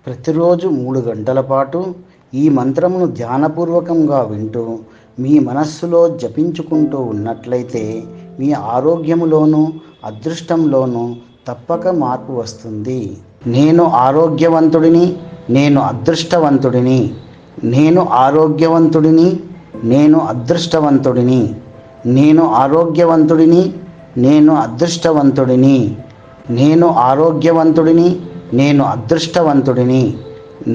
ప్రతిరోజు 3 గంటల పాటు ఈ మంత్రమును ధ్యానపూర్వకంగా వింటూ మీ మనస్సులో జపించుకుంటూ ఉన్నట్లయితే మీ ఆరోగ్యములోనూ అదృష్టంలోనూ తప్పక మార్పు వస్తుంది. నేను ఆరోగ్యవంతుడిని, నేను అదృష్టవంతుడిని. నేను ఆరోగ్యవంతుడిని, నేను అదృష్టవంతుడిని. నేను ఆరోగ్యవంతుడిని, నేను అదృష్టవంతుడిని. నేను ఆరోగ్యవంతుడిని, నేను అదృష్టవంతుడిని.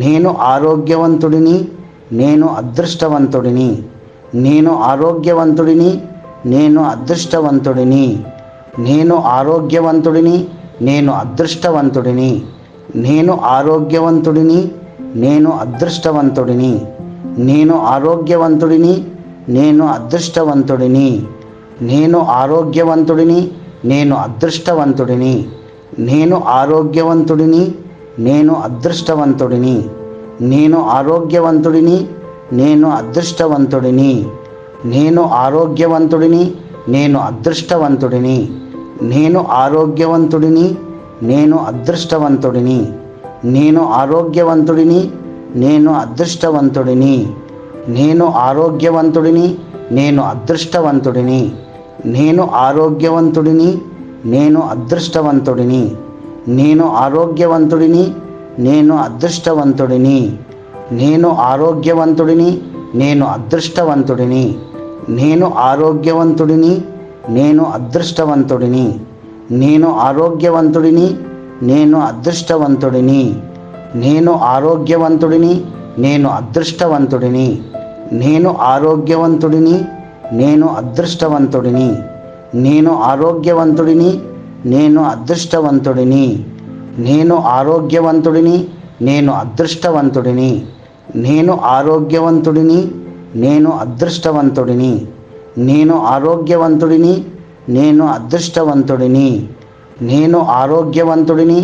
నేను ఆరోగ్యవంతుడిని, నేను అదృష్టవంతుడిని. నేను ఆరోగ్యవంతుడిని, నేను అదృష్టవంతుడిని. నేను ఆరోగ్యవంతుడిని, నేను అదృష్టవంతుడిని. నేను ఆరోగ్యవంతుడిని, నేను అదృష్టవంతుడిని. నేను ఆరోగ్యవంతుడిని, నేను అదృష్టవంతుడిని. నేను ఆరోగ్యవంతుడిని, నేను అదృష్టవంతుడిని. నేను ఆరోగ్యవంతుడిని, నేను అదృష్టవంతుడిని. నేను ఆరోగ్యవంతుడిని, నేను అదృష్టవంతుడిని. నేను ఆరోగ్యవంతుడిని, నేను అదృష్టవంతుడిని. నేను ఆరోగ్యవంతుడిని, నేను అదృష్టవంతుడిని. నేను ఆరోగ్యవంతుడిని, నేను అదృష్టవంతుడిని. నేను ఆరోగ్యవంతుడిని, నేను అదృష్టవంతుడిని. నేను ఆరోగ్యవంతుడిని, నేను అదృష్టవంతుడిని. నేను ఆరోగ్యవంతుడిని, నేను అదృష్టవంతుడిని. నేను ఆరోగ్యవంతుడిని, నేను అదృష్టవంతుడిని. నేను ఆరోగ్యవంతుడిని, నేను అదృష్టవంతుడిని. నేను ఆరోగ్యవంతుడిని, నేను అదృష్టవంతుడిని. నేను ఆరోగ్యవంతుడిని, నేను అదృష్టవంతుడిని. నేను ఆరోగ్యవంతుడిని, నేను అదృష్టవంతుడిని. నేను ఆరోగ్యవంతుడిని, నేను అదృష్టవంతుడిని. నేను ఆరోగ్యవంతుడిని, నేను అదృష్టవంతుడిని. నేను ఆరోగ్యవంతుడిని, నేను అదృష్టవంతుడిని. నేను ఆరోగ్యవంతుడిని, నేను అదృష్టవంతుడిని. నేను ఆరోగ్యవంతుడిని, నేను అదృష్టవంతుడిని. నేను ఆరోగ్యవంతుడిని,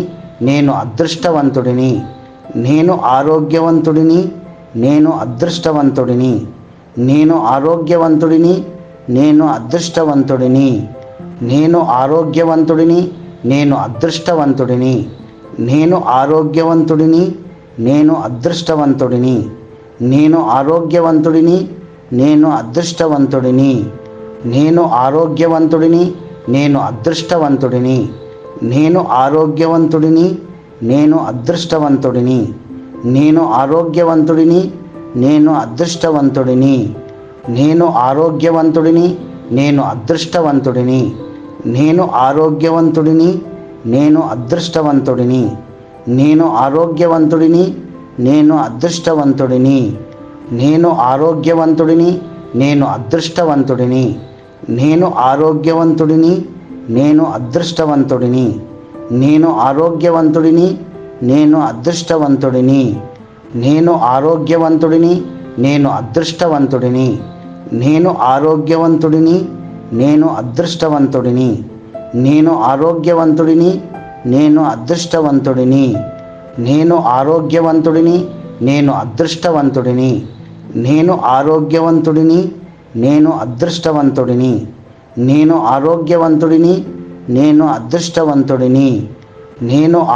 నేను అదృష్టవంతుడిని. నేను ఆరోగ్యవంతుడిని, నేను అదృష్టవంతుడిని. నేను ఆరోగ్యవంతుడిని, నేను అదృష్టవంతుడిని. నేను ఆరోగ్యవంతుడిని, నేను అదృష్టవంతుడిని. నేను ఆరోగ్యవంతుడిని, నేను అదృష్టవంతుడిని. నేను ఆరోగ్యవంతుడిని, నేను అదృష్టవంతుడిని. నేను ఆరోగ్యవంతుడిని, నేను అదృష్టవంతుడిని. నేను ఆరోగ్యవంతుడిని, నేను అదృష్టవంతుడిని. నేను ఆరోగ్యవంతుడిని, నేను అదృష్టవంతుడిని. నేను ఆరోగ్యవంతుడిని, నేను అదృష్టవంతుడిని. నేను ఆరోగ్యవంతుడిని, నేను అదృష్టవంతుడిని. నేను ఆరోగ్యవంతుడిని, నేను అదృష్టవంతుడిని. నేను ఆరోగ్యవంతుడిని, నేను అదృష్టవంతుడిని. నేను ఆరోగ్యవంతుడిని, నేను అదృష్టవంతుడిని. నేను ఆరోగ్యవంతుడిని, నేను అదృష్టవంతుడిని. నేను ఆరోగ్యవంతుడిని, నేను అదృష్టవంతుడిని. నేను ఆరోగ్యవంతుడిని, నేను అదృష్టవంతుడిని. నేను ఆరోగ్యవంతుడిని, నేను అదృష్టవంతుడిని. నేను ఆరోగ్యవంతుడిని, నేను అదృష్టవంతుడిని. నేను ఆరోగ్యవంతుడిని, నేను అదృష్టవంతుడిని. నేను ఆరోగ్యవంతుడిని, నేను అదృష్టవంతుడిని. నేను ఆరోగ్యవంతుడిని, నేను అదృష్టవంతుడిని. నేను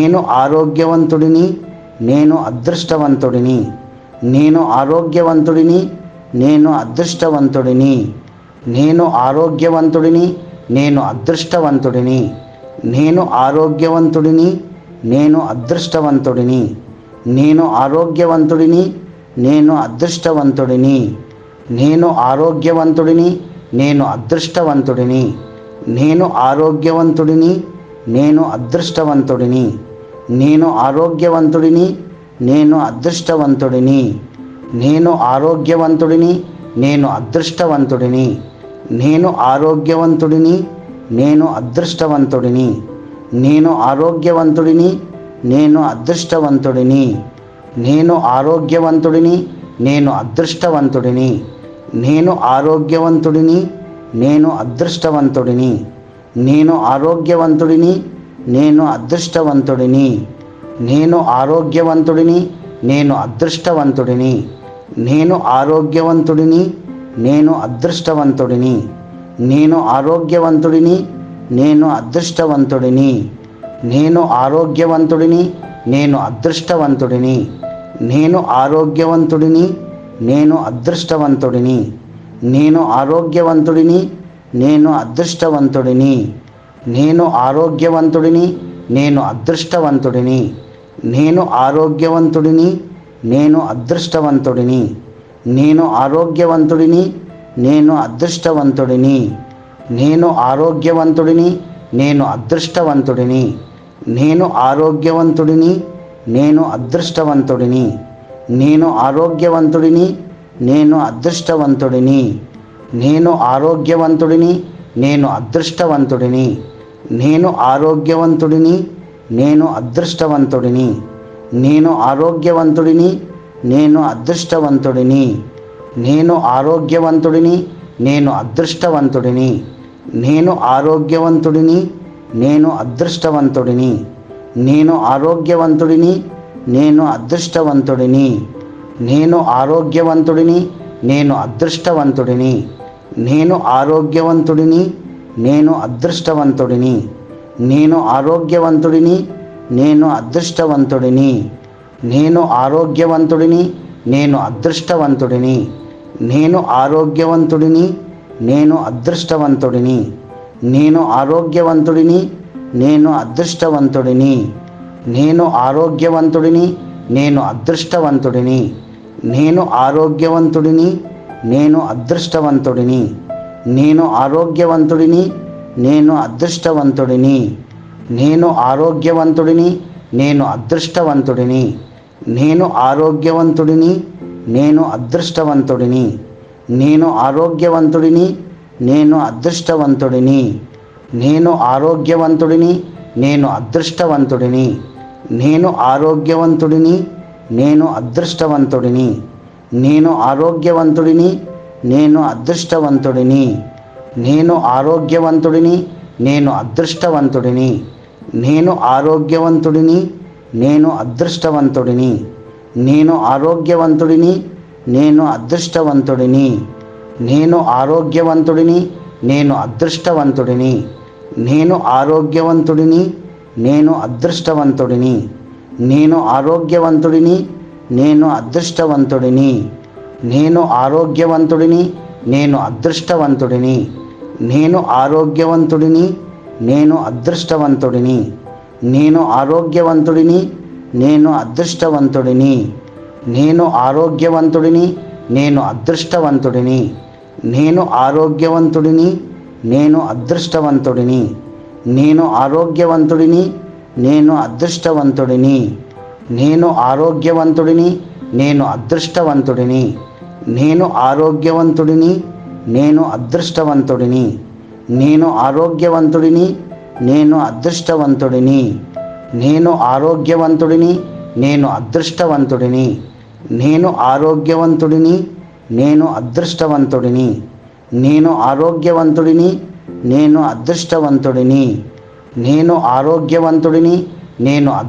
ఆరోగ్యవంతుడిని, నేను అదృష్టవంతుడిని. నేను ఆరోగ్యవంతుడిని, నేను అదృష్టవంతుడిని. నేను ఆరోగ్యవంతుడిని, నేను అదృష్టవంతుడిని. నేను ఆరోగ్యవంతుడిని, నేను అదృష్టవంతుడిని. నేను ఆరోగ్యవంతుడిని, నేను అదృష్టవంతుడిని. నేను ఆరోగ్యవంతుడిని, నేను అదృష్టవంతుడిని. నేను ఆరోగ్యవంతుడిని, నేను అదృష్టవంతుడిని. నేను ఆరోగ్యవంతుడిని, నేను అదృష్టవంతుడిని. నేను ఆరోగ్యవంతుడిని, నేను అదృష్టవంతుడిని. నేను ఆరోగ్యవంతుడిని, నేను అదృష్టవంతుడిని. నేను ఆరోగ్యవంతుడిని, నేను అదృష్టవంతుడిని. నేను ఆరోగ్యవంతుడిని, నేను అదృష్టవంతుడిని. నేను ఆరోగ్యవంతుడిని, నేను అదృష్టవంతుడిని. నేను ఆరోగ్యవంతుడిని, నేను అదృష్టవంతుడిని. నేను ఆరోగ్యవంతుడిని, నేను అదృష్టవంతుడిని. నేను ఆరోగ్యవంతుడిని, నేను అదృష్టవంతుడిని. నేను ఆరోగ్యవంతుడిని, నేను అదృష్టవంతుడిని. నేను ఆరోగ్యవంతుడిని, నేను అదృష్టవంతుడిని. నేను ఆరోగ్యవంతుడిని, నేను అదృష్టవంతుడిని. నేను ఆరోగ్యవంతుడిని, నేను అదృష్టవంతుడిని. నేను ఆరోగ్యవంతుడిని, నేను అదృష్టవంతుడిని. నేను ఆరోగ్యవంతుడిని, నేను అదృష్టవంతుడిని. నేను ఆరోగ్యవంతుడిని, నేను అదృష్టవంతుడిని. నేను ఆరోగ్యవంతుడిని, నేను అదృష్టవంతుడిని. నేను ఆరోగ్యవంతుడిని, నేను అదృష్టవంతుడిని. నేను ఆరోగ్యవంతుడిని, నేను అదృష్టవంతుడిని. నేను ఆరోగ్యవంతుడిని, నేను అదృష్టవంతుడిని. నేను ఆరోగ్యవంతుడిని, నేను అదృష్టవంతుడిని. నేను ఆరోగ్యవంతుడిని, నేను అదృష్టవంతుడిని. నేను ఆరోగ్యవంతుడిని, నేను అదృష్టవంతుడిని. నేను ఆరోగ్యవంతుడిని, నేను అదృష్టవంతుడిని. నేను ఆరోగ్యవంతుడిని, నేను అదృష్టవంతుడిని. నేను ఆరోగ్యవంతుడిని, నేను అదృష్టవంతుడిని. నేను ఆరోగ్యవంతుడిని, నేను అదృష్టవంతుడిని. నేను ఆరోగ్యవంతుడిని, నేను అదృష్టవంతుడిని. నేను ఆరోగ్యవంతుడిని, నేను అదృష్టవంతుడిని. నేను ఆరోగ్యవంతుడిని, నేను అదృష్టవంతుడిని. నేను ఆరోగ్యవంతుడిని, నేను అదృష్టవంతుడిని. నేను ఆరోగ్యవంతుడిని, నేను అదృష్టవంతుడిని. నేను ఆరోగ్యవంతుడిని, నేను అదృష్టవంతుడిని. నేను ఆరోగ్యవంతుడిని, నేను అదృష్టవంతుడిని. నేను ఆరోగ్యవంతుడిని, నేను అదృష్టవంతుడిని. నేను ఆరోగ్యవంతుడిని, నేను అదృష్టవంతుడిని. నేను ఆరోగ్యవంతుడిని, నేను అదృష్టవంతుడిని. నేను ఆరోగ్యవంతుడిని, నేను అదృష్టవంతుడిని. నేను ఆరోగ్యవంతుడిని, నేను అదృష్టవంతుడిని. నేను ఆరోగ్యవంతుడిని, నేను అదృష్టవంతుడిని. నేను ఆరోగ్యవంతుడిని, నేను అదృష్టవంతుడిని. నేను ఆరోగ్యవంతుడిని, నేను అదృష్టవంతుడిని. నేను ఆరోగ్యవంతుడిని, నేను అదృష్టవంతుడిని. నేను ఆరోగ్యవంతుడిని, నేను అదృష్టవంతుడిని. నేను ఆరోగ్యవంతుడిని, నేను అదృష్టవంతుడిని. నేను ఆరోగ్యవంతుడిని, నేను అదృష్టవంతుడిని. నేను ఆరోగ్యవంతుడిని, నేను అదృష్టవంతుడిని. నేను ఆరోగ్యవంతుడిని, నేను అదృష్టవంతుడిని. నేను ఆరోగ్యవంతుడిని, నేను అదృష్టవంతుడిని. నేను ఆరోగ్యవంతుడిని, నేను అదృష్టవంతుడిని. నేను ఆరోగ్యవంతుడిని, నేను అదృష్టవంతుడిని. నేను ఆరోగ్యవంతుడిని, నేను అదృష్టవంతుడిని. నేను ఆరోగ్యవంతుడిని, నేను అదృష్టవంతుడిని. నేను ఆరోగ్యవంతుడిని, నేను అదృష్టవంతుడిని. నేను ఆరోగ్యవంతుడిని, నేను అదృష్టవంతుడిని. నేను ఆరోగ్యవంతుడిని, నేను అదృష్టవంతుడిని. నేను ఆరోగ్యవంతుడిని, నేను అదృష్టవంతుడిని. నేను ఆరోగ్యవంతుడిని, నేను అదృష్టవంతుడిని. నేను ఆరోగ్యవంతుడిని, నేను అదృష్టవంతుడిని. నేను ఆరోగ్యవంతుడిని, నేను అదృష్టవంతుడిని. నేను ఆరోగ్యవంతుడిని, నేను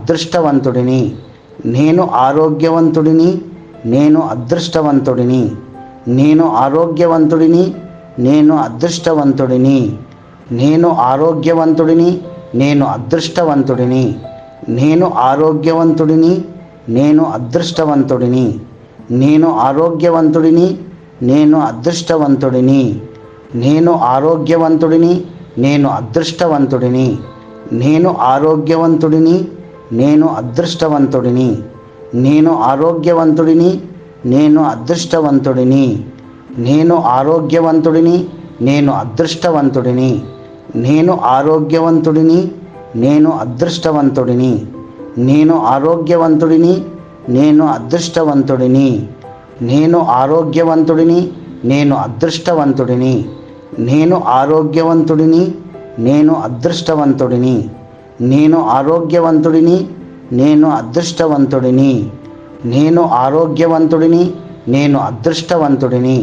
అదృష్టవంతుడిని. నేను ఆరోగ్యవంతుడిని, నేను అదృష్టవంతుడిని. నేను ఆరోగ్యవంతుడిని, నేను అదృష్టవంతుడిని. నేను ఆరోగ్యవంతుడిని, నేను అదృష్టవంతుడిని. నేను ఆరోగ్యవంతుడిని, నేను అదృష్టవంతుడిని. నేను ఆరోగ్యవంతుడిని, నేను అదృష్టవంతుడిని. నేను ఆరోగ్యవంతుడిని, నేను అదృష్టవంతుడిని. నేను ఆరోగ్యవంతుడిని, నేను అదృష్టవంతుడిని. నేను ఆరోగ్యవంతుడిని, నేను అదృష్టవంతుడిని. నేను ఆరోగ్యవంతుడిని, నేను అదృష్టవంతుడిని. నేను ఆరోగ్యవంతుడిని, నేను అదృష్టవంతుడిని. నేను ఆరోగ్యవంతుడిని, నేను అదృష్టవంతుడిని. నేను ఆరోగ్యవంతుడిని, నేను అదృష్టవంతుడిని.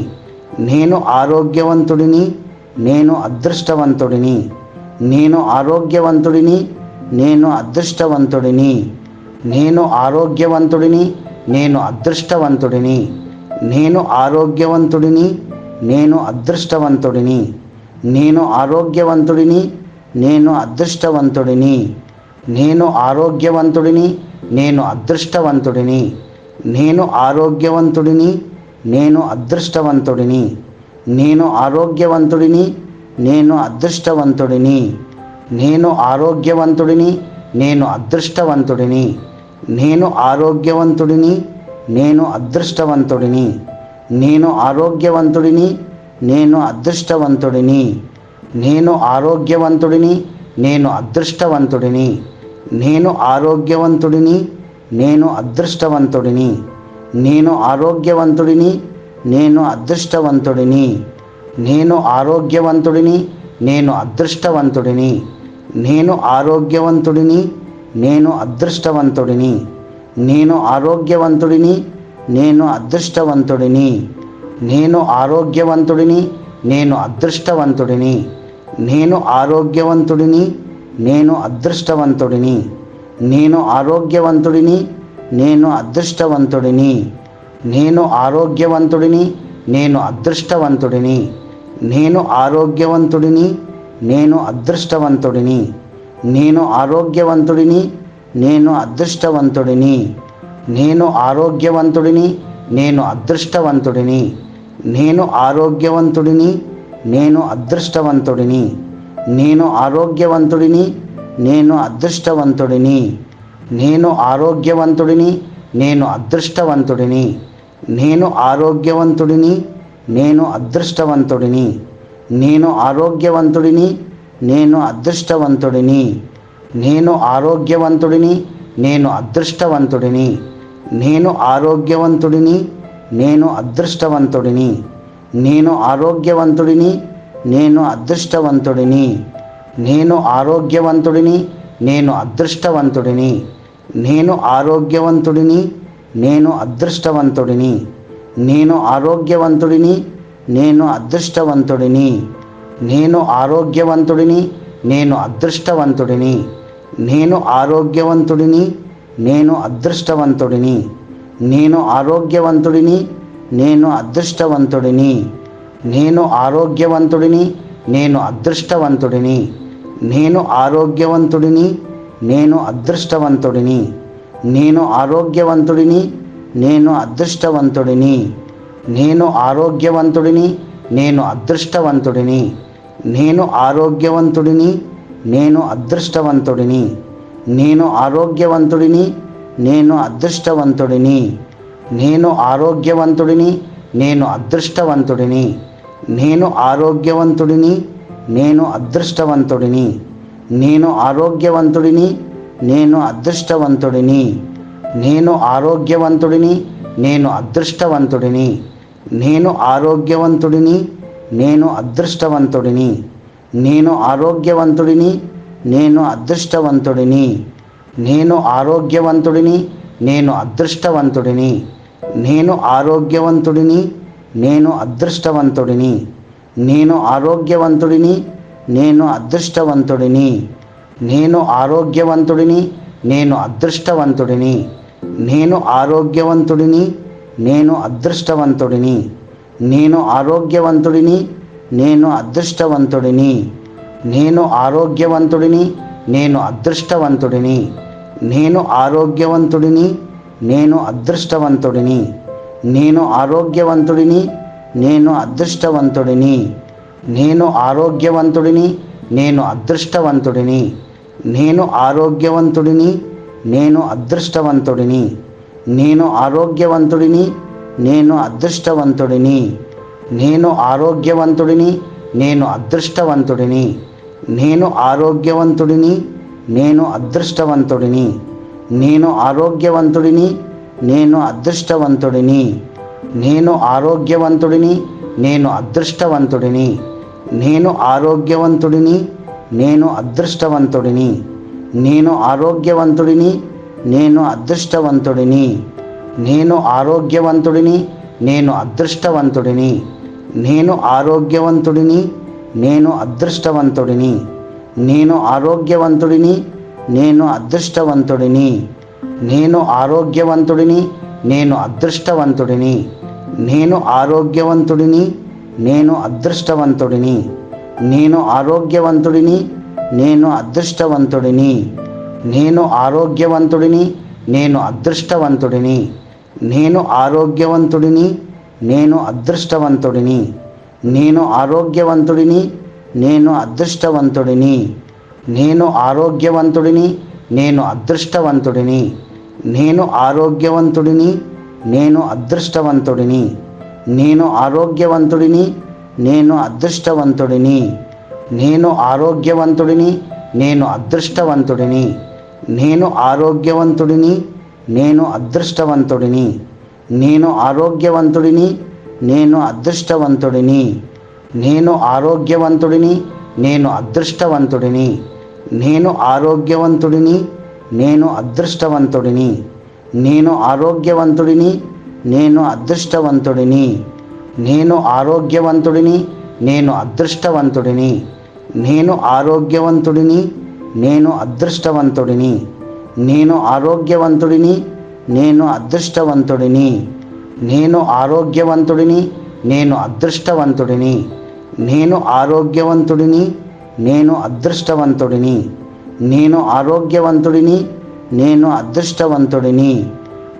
నేను ఆరోగ్యవంతుడిని, నేను అదృష్టవంతుడిని. నేను ఆరోగ్యవంతుడిని, నేను అదృష్టవంతుడిని. నేను ఆరోగ్యవంతుడిని, నేను అదృష్టవంతుడిని. నేను ఆరోగ్యవంతుడిని, నేను అదృష్టవంతుడిని. నేను ఆరోగ్యవంతుడిని, నేను అదృష్టవంతుడిని. నేను ఆరోగ్యవంతుడిని, నేను అదృష్టవంతుడిని. నేను ఆరోగ్యవంతుడిని, నేను అదృష్టవంతుడిని. నేను ఆరోగ్యవంతుడిని, నేను అదృష్టవంతుడిని. నేను ఆరోగ్యవంతుడిని, నేను అదృష్టవంతుడిని. నేను ఆరోగ్యవంతుడిని, నేను అదృష్టవంతుడిని. నేను ఆరోగ్యవంతుడిని, నేను అదృష్టవంతుడిని. నేను ఆరోగ్యవంతుడిని, నేను అదృష్టవంతుడిని. నేను ఆరోగ్యవంతుడిని, నేను అదృష్టవంతుడిని. నేను ఆరోగ్యవంతుడిని, నేను అదృష్టవంతుడిని. నేను ఆరోగ్యవంతుడిని, నేను అదృష్టవంతుడిని. నేను ఆరోగ్యవంతుడిని, నేను అదృష్టవంతుడిని. నేను ఆరోగ్యవంతుడిని, నేను అదృష్టవంతుడిని. నేను ఆరోగ్యవంతుడిని, నేను అదృష్టవంతుడిని. నేను ఆరోగ్యవంతుడిని, నేను అదృష్టవంతుడిని. నేను ఆరోగ్యవంతుడిని, నేను అదృష్టవంతుడిని. నేను ఆరోగ్యవంతుడిని, నేను అదృష్టవంతుడిని. నేను ఆరోగ్యవంతుడిని, నేను అదృష్టవంతుడిని. నేను ఆరోగ్యవంతుడిని, నేను అదృష్టవంతుడిని. నేను ఆరోగ్యవంతుడిని, నేను అదృష్టవంతుడిని. నేను ఆరోగ్యవంతుడిని, నేను అదృష్టవంతుడిని. నేను ఆరోగ్యవంతుడిని, నేను అదృష్టవంతుడిని. నేను ఆరోగ్యవంతుడిని, నేను అదృష్టవంతుడిని. నేను ఆరోగ్యవంతుడిని, నేను అదృష్టవంతుడిని. నేను ఆరోగ్యవంతుడిని, నేను అదృష్టవంతుడిని. నేను ఆరోగ్యవంతుడిని, నేను అదృష్టవంతుడిని. నేను ఆరోగ్యవంతుడిని, నేను అదృష్టవంతుడిని. నేను ఆరోగ్యవంతుడిని, నేను అదృష్టవంతుడిని. నేను ఆరోగ్యవంతుడిని, నేను అదృష్టవంతుడిని. నేను ఆరోగ్యవంతుడిని, నేను అదృష్టవంతుడిని. నేను ఆరోగ్యవంతుడిని, నేను అదృష్టవంతుడిని. నేను ఆరోగ్యవంతుడిని, నేను అదృష్టవంతుడిని. నేను ఆరోగ్యవంతుడిని, నేను అదృష్టవంతుడిని. నేను ఆరోగ్యవంతుడిని, నేను అదృష్టవంతుడిని. నేను ఆరోగ్యవంతుడిని, నేను అదృష్టవంతుడిని. నేను ఆరోగ్యవంతుడిని, నేను అదృష్టవంతుడిని. నేను ఆరోగ్యవంతుడిని, నేను అదృష్టవంతుడిని. నేను ఆరోగ్యవంతుడిని, నేను అదృష్టవంతుడిని. నేను ఆరోగ్యవంతుడిని, నేను అదృష్టవంతుడిని. నేను ఆరోగ్యవంతుడిని, నేను అదృష్టవంతుడిని. నేను ఆరోగ్యవంతుడిని, నేను అదృష్టవంతుడిని. నేను ఆరోగ్యవంతుడిని, నేను అదృష్టవంతుడిని. నేను ఆరోగ్యవంతుడిని, నేను అదృష్టవంతుడిని. నేను ఆరోగ్యవంతుడిని, నేను అదృష్టవంతుడిని. నేను ఆరోగ్యవంతుడిని, నేను అదృష్టవంతుడిని. నేను ఆరోగ్యవంతుడిని, నేను అదృష్టవంతుడిని. నేను ఆరోగ్యవంతుడిని, నేను అదృష్టవంతుడిని. నేను ఆరోగ్యవంతుడిని, నేను అదృష్టవంతుడిని. నేను ఆరోగ్యవంతుడిని, నేను అదృష్టవంతుడిని. నేను ఆరోగ్యవంతుడిని, నేను అదృష్టవంతుడిని. నేను ఆరోగ్యవంతుడిని, నేను అదృష్టవంతుడిని. నేను ఆరోగ్యవంతుడిని, నేను అదృష్టవంతుడిని. నేను ఆరోగ్యవంతుడిని, నేను అదృష్టవంతుడిని. నేను ఆరోగ్యవంతుడిని, నేను అదృష్టవంతుడిని. నేను ఆరోగ్యవంతుడిని, నేను అదృష్టవంతుడిని. నేను ఆరోగ్యవంతుడిని, నేను అదృష్టవంతుడిని. నేను ఆరోగ్యవంతుడిని, నేను అదృష్టవంతుడిని. నేను ఆరోగ్యవంతుడిని, నేను అదృష్టవంతుడిని. నేను ఆరోగ్యవంతుడిని, నేను అదృష్టవంతుడిని. నేను ఆరోగ్యవంతుడిని, నేను అదృష్టవంతుడిని. నేను ఆరోగ్యవంతుడిని, నేను అదృష్టవంతుడిని. నేను ఆరోగ్యవంతుడిని, నేను అదృష్టవంతుడిని. నేను ఆరోగ్యవంతుడిని, నేను అదృష్టవంతుడిని. నేను ఆరోగ్యవంతుడిని, నేను అదృష్టవంతుడిని. నేను ఆరోగ్యవంతుడిని, నేను అదృష్టవంతుడిని. నేను ఆరోగ్యవంతుడిని, నేను అదృష్టవంతుడిని. నేను ఆరోగ్యవంతుడిని, నేను అదృష్టవంతుడిని. నేను ఆరోగ్యవంతుడిని, నేను అదృష్టవంతుడిని. నేను ఆరోగ్యవంతుడిని, నేను అదృష్టవంతుడిని. నేను ఆరోగ్యవంతుడిని, నేను అదృష్టవంతుడిని. నేను ఆరోగ్యవంతుడిని, నేను అదృష్టవంతుడిని. నేను ఆరోగ్యవంతుడిని, నేను అదృష్టవంతుడిని. నేను ఆరోగ్యవంతుడిని, నేను అదృష్టవంతుడిని. నేను ఆరోగ్యవంతుడిని, నేను అదృష్టవంతుడిని. నేను ఆరోగ్యవంతుడిని, నేను అదృష్టవంతుడిని. నేను ఆరోగ్యవంతుడిని, నేను అదృష్టవంతుడిని. నేను ఆరోగ్యవంతుడిని, నేను అదృష్టవంతుడిని. నేను ఆరోగ్యవంతుడిని, నేను అదృష్టవంతుడిని. నేను ఆరోగ్యవంతుడిని, నేను అదృష్టవంతుడిని. నేను ఆరోగ్యవంతుడిని, నేను అదృష్టవంతుడిని. నేను ఆరోగ్యవంతుడిని, నేను అదృష్టవంతుడిని. నేను ఆరోగ్యవంతుడిని, నేను అదృష్టవంతుడిని. నేను ఆరోగ్యవంతుడిని, నేను అదృష్టవంతుడిని. నేను ఆరోగ్యవంతుడిని, నేను అదృష్టవంతుడిని. నేను ఆరోగ్యవంతుడిని, నేను అదృష్టవంతుడిని. నేను ఆరోగ్యవంతుడిని, నేను అదృష్టవంతుడిని. నేను ఆరోగ్యవంతుడిని, నేను అదృష్టవంతుడిని. నేను ఆరోగ్యవంతుడిని, నేను అదృష్టవంతుడిని.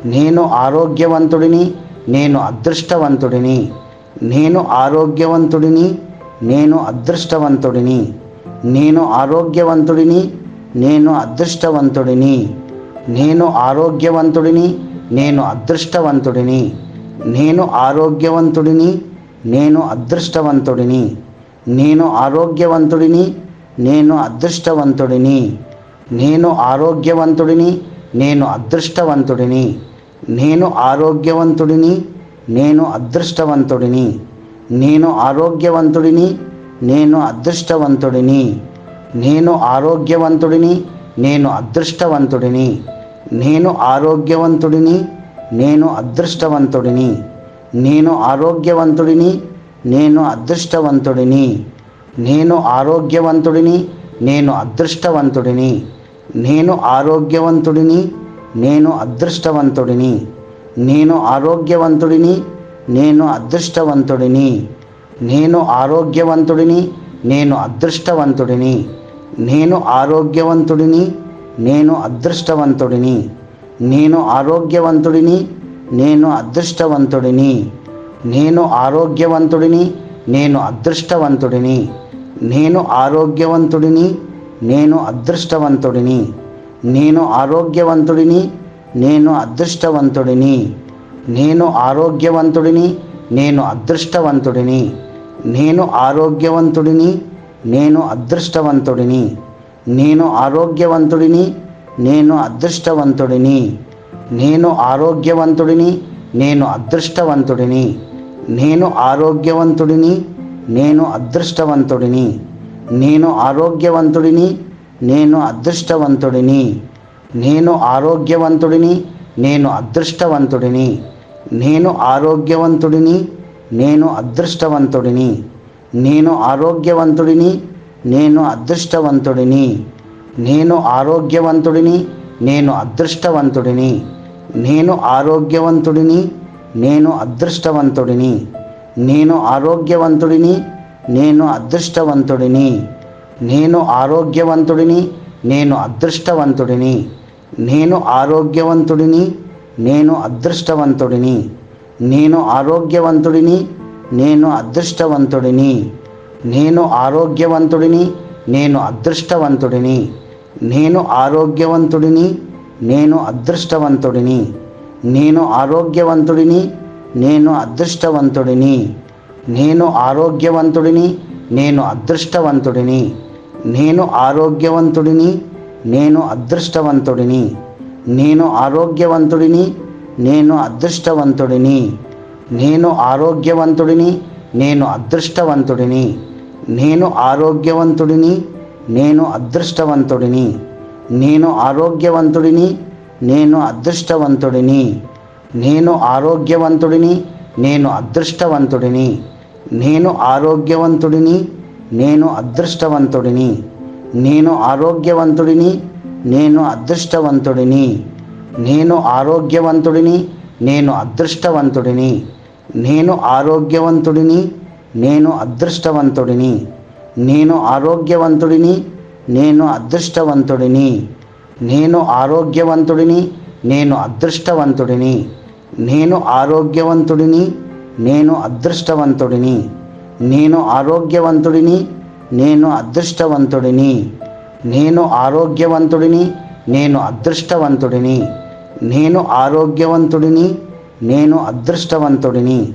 నేను ఆరోగ్యవంతుడిని, నేను అదృష్టవంతుడిని. నేను ఆరోగ్యవంతుడిని, నేను అదృష్టవంతుడిని. నేను ఆరోగ్యవంతుడిని, నేను అదృష్టవంతుడిని. నేను ఆరోగ్యవంతుడిని, నేను అదృష్టవంతుడిని. నేను ఆరోగ్యవంతుడిని, నేను అదృష్టవంతుడిని. నేను ఆరోగ్యవంతుడిని, నేను అదృష్టవంతుడిని. నేను ఆరోగ్యవంతుడిని, నేను అదృష్టవంతుడిని. నేను ఆరోగ్యవంతుడిని, నేను అదృష్టవంతుడిని. నేను ఆరోగ్యవంతుడిని, నేను అదృష్టవంతుడిని. నేను ఆరోగ్యవంతుడిని, నేను అదృష్టవంతుడిని. నేను ఆరోగ్యవంతుడిని, నేను అదృష్టవంతుడిని. నేను ఆరోగ్యవంతుడిని, నేను అదృష్టవంతుడిని. నేను ఆరోగ్యవంతుడిని, నేను అదృష్టవంతుడిని. నేను ఆరోగ్యవంతుడిని, నేను అదృష్టవంతుడిని. నేను ఆరోగ్యవంతుడిని, నేను అదృష్టవంతుడిని. నేను ఆరోగ్యవంతుడిని, నేను అదృష్టవంతుడిని. నేను ఆరోగ్యవంతుడిని, నేను అదృష్టవంతుడిని. నేను ఆరోగ్యవంతుడిని, నేను అదృష్టవంతుడిని. నేను ఆరోగ్యవంతుడిని, నేను అదృష్టవంతుడిని. నేను ఆరోగ్యవంతుడిని, నేను అదృష్టవంతుడిని. నేను ఆరోగ్యవంతుడిని, నేను అదృష్టవంతుడిని. నేను ఆరోగ్యవంతుడిని, నేను అదృష్టవంతుడిని. నేను ఆరోగ్యవంతుడిని, నేను అదృష్టవంతుడిని. నేను ఆరోగ్యవంతుడిని, నేను అదృష్టవంతుడిని. నేను ఆరోగ్యవంతుడిని, నేను అదృష్టవంతుడిని. నేను ఆరోగ్యవంతుడిని, నేను అదృష్టవంతుడిని. నేను ఆరోగ్యవంతుడిని, నేను అదృష్టవంతుడిని. నేను ఆరోగ్యవంతుడిని, నేను అదృష్టవంతుడిని. నేను ఆరోగ్యవంతుడిని, నేను అదృష్టవంతుడిని. నేను ఆరోగ్యవంతుడిని, నేను అదృష్టవంతుడిని. నేను ఆరోగ్యవంతుడిని, నేను అదృష్టవంతుడిని. నేను ఆరోగ్యవంతుడిని, నేను అదృష్టవంతుడిని. నేను ఆరోగ్యవంతుడిని, నేను అదృష్టవంతుడిని. నేను ఆరోగ్యవంతుడిని, నేను అదృష్టవంతుడిని. నేను ఆరోగ్యవంతుడిని, నేను అదృష్టవంతుడిని. నేను ఆరోగ్యవంతుడిని, నేను అదృష్టవంతుడిని. నేను ఆరోగ్యవంతుడిని, నేను అదృష్టవంతుడిని. నేను ఆరోగ్యవంతుడిని, నేను అదృష్టవంతుడిని. నేను ఆరోగ్యవంతుడిని, నేను అదృష్టవంతుడిని. నేను ఆరోగ్యవంతుడిని, నేను అదృష్టవంతుడిని. నేను ఆరోగ్యవంతుడిని, నేను అదృష్టవంతుడిని. నేను ఆరోగ్యవంతుడిని, నేను అదృష్టవంతుడిని. నేను ఆరోగ్యవంతుడిని, నేను అదృష్టవంతుడిని. నేను ఆరోగ్యవంతుడిని, నేను అదృష్టవంతుడిని. నేను ఆరోగ్యవంతుడిని, నేను అదృష్టవంతుడిని. నేను ఆరోగ్యవంతుడిని, నేను అదృష్టవంతుడిని. నేను ఆరోగ్యవంతుడిని, నేను అదృష్టవంతుడిని. నేను ఆరోగ్యవంతుడిని, నేను అదృష్టవంతుడిని. నేను ఆరోగ్యవంతుడిని, నేను అదృష్టవంతుడిని. నేను ఆరోగ్యవంతుడిని, నేను అదృష్టవంతుడిని. నేను ఆరోగ్యవంతుడిని, నేను అదృష్టవంతుడిని. నేను ఆరోగ్యవంతుడిని, నేను అదృష్టవంతుడిని. నేను ఆరోగ్యవంతుడిని, నేను అదృష్టవంతుడిని. నేను ఆరోగ్యవంతుడిని, నేను అదృష్టవంతుడిని. నేను ఆరోగ్యవంతుడిని, నేను అదృష్టవంతుడిని. నేను ఆరోగ్యవంతుడిని, నేను అదృష్టవంతుడిని.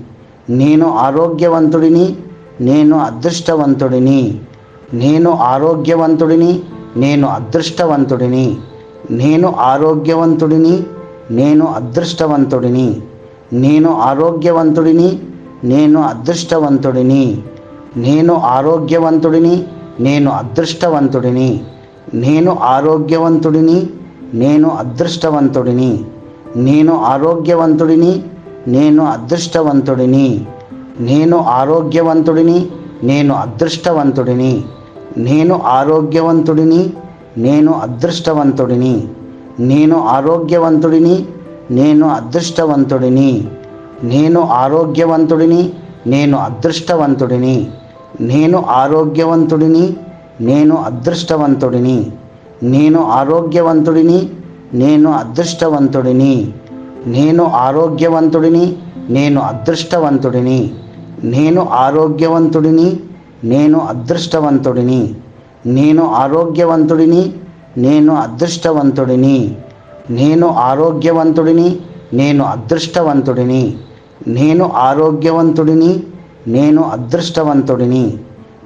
నేను ఆరోగ్యవంతుడిని, నేను అదృష్టవంతుడిని. నేను ఆరోగ్యవంతుడిని, నేను అదృష్టవంతుడిని. నేను ఆరోగ్యవంతుడిని, నేను అదృష్టవంతుడిని. నేను ఆరోగ్యవంతుడిని, నేను అదృష్టవంతుడిని. నేను ఆరోగ్యవంతుడిని, నేను అదృష్టవంతుడిని. నేను ఆరోగ్యవంతుడిని, నేను అదృష్టవంతుడిని. నేను ఆరోగ్యవంతుడిని, నేను అదృష్టవంతుడిని. నేను ఆరోగ్యవంతుడిని, నేను అదృష్టవంతుడిని. నేను ఆరోగ్యవంతుడిని, నేను అదృష్టవంతుడిని. నేను ఆరోగ్యవంతుడిని, నేను అదృష్టవంతుడిని. నేను ఆరోగ్యవంతుడిని, నేను అదృష్టవంతుడిని. నేను ఆరోగ్యవంతుడిని, నేను అదృష్టవంతుడిని. నేను ఆరోగ్యవంతుడిని, నేను అదృష్టవంతుడిని. నేను ఆరోగ్యవంతుడిని, నేను అదృష్టవంతుడిని. నేను ఆరోగ్యవంతుడిని, నేను అదృష్టవంతుడిని. నేను ఆరోగ్యవంతుడిని, నేను అదృష్టవంతుడిని. నేను ఆరోగ్యవంతుడిని, నేను అదృష్టవంతుడిని. నేను ఆరోగ్యవంతుడిని, నేను అదృష్టవంతుడిని.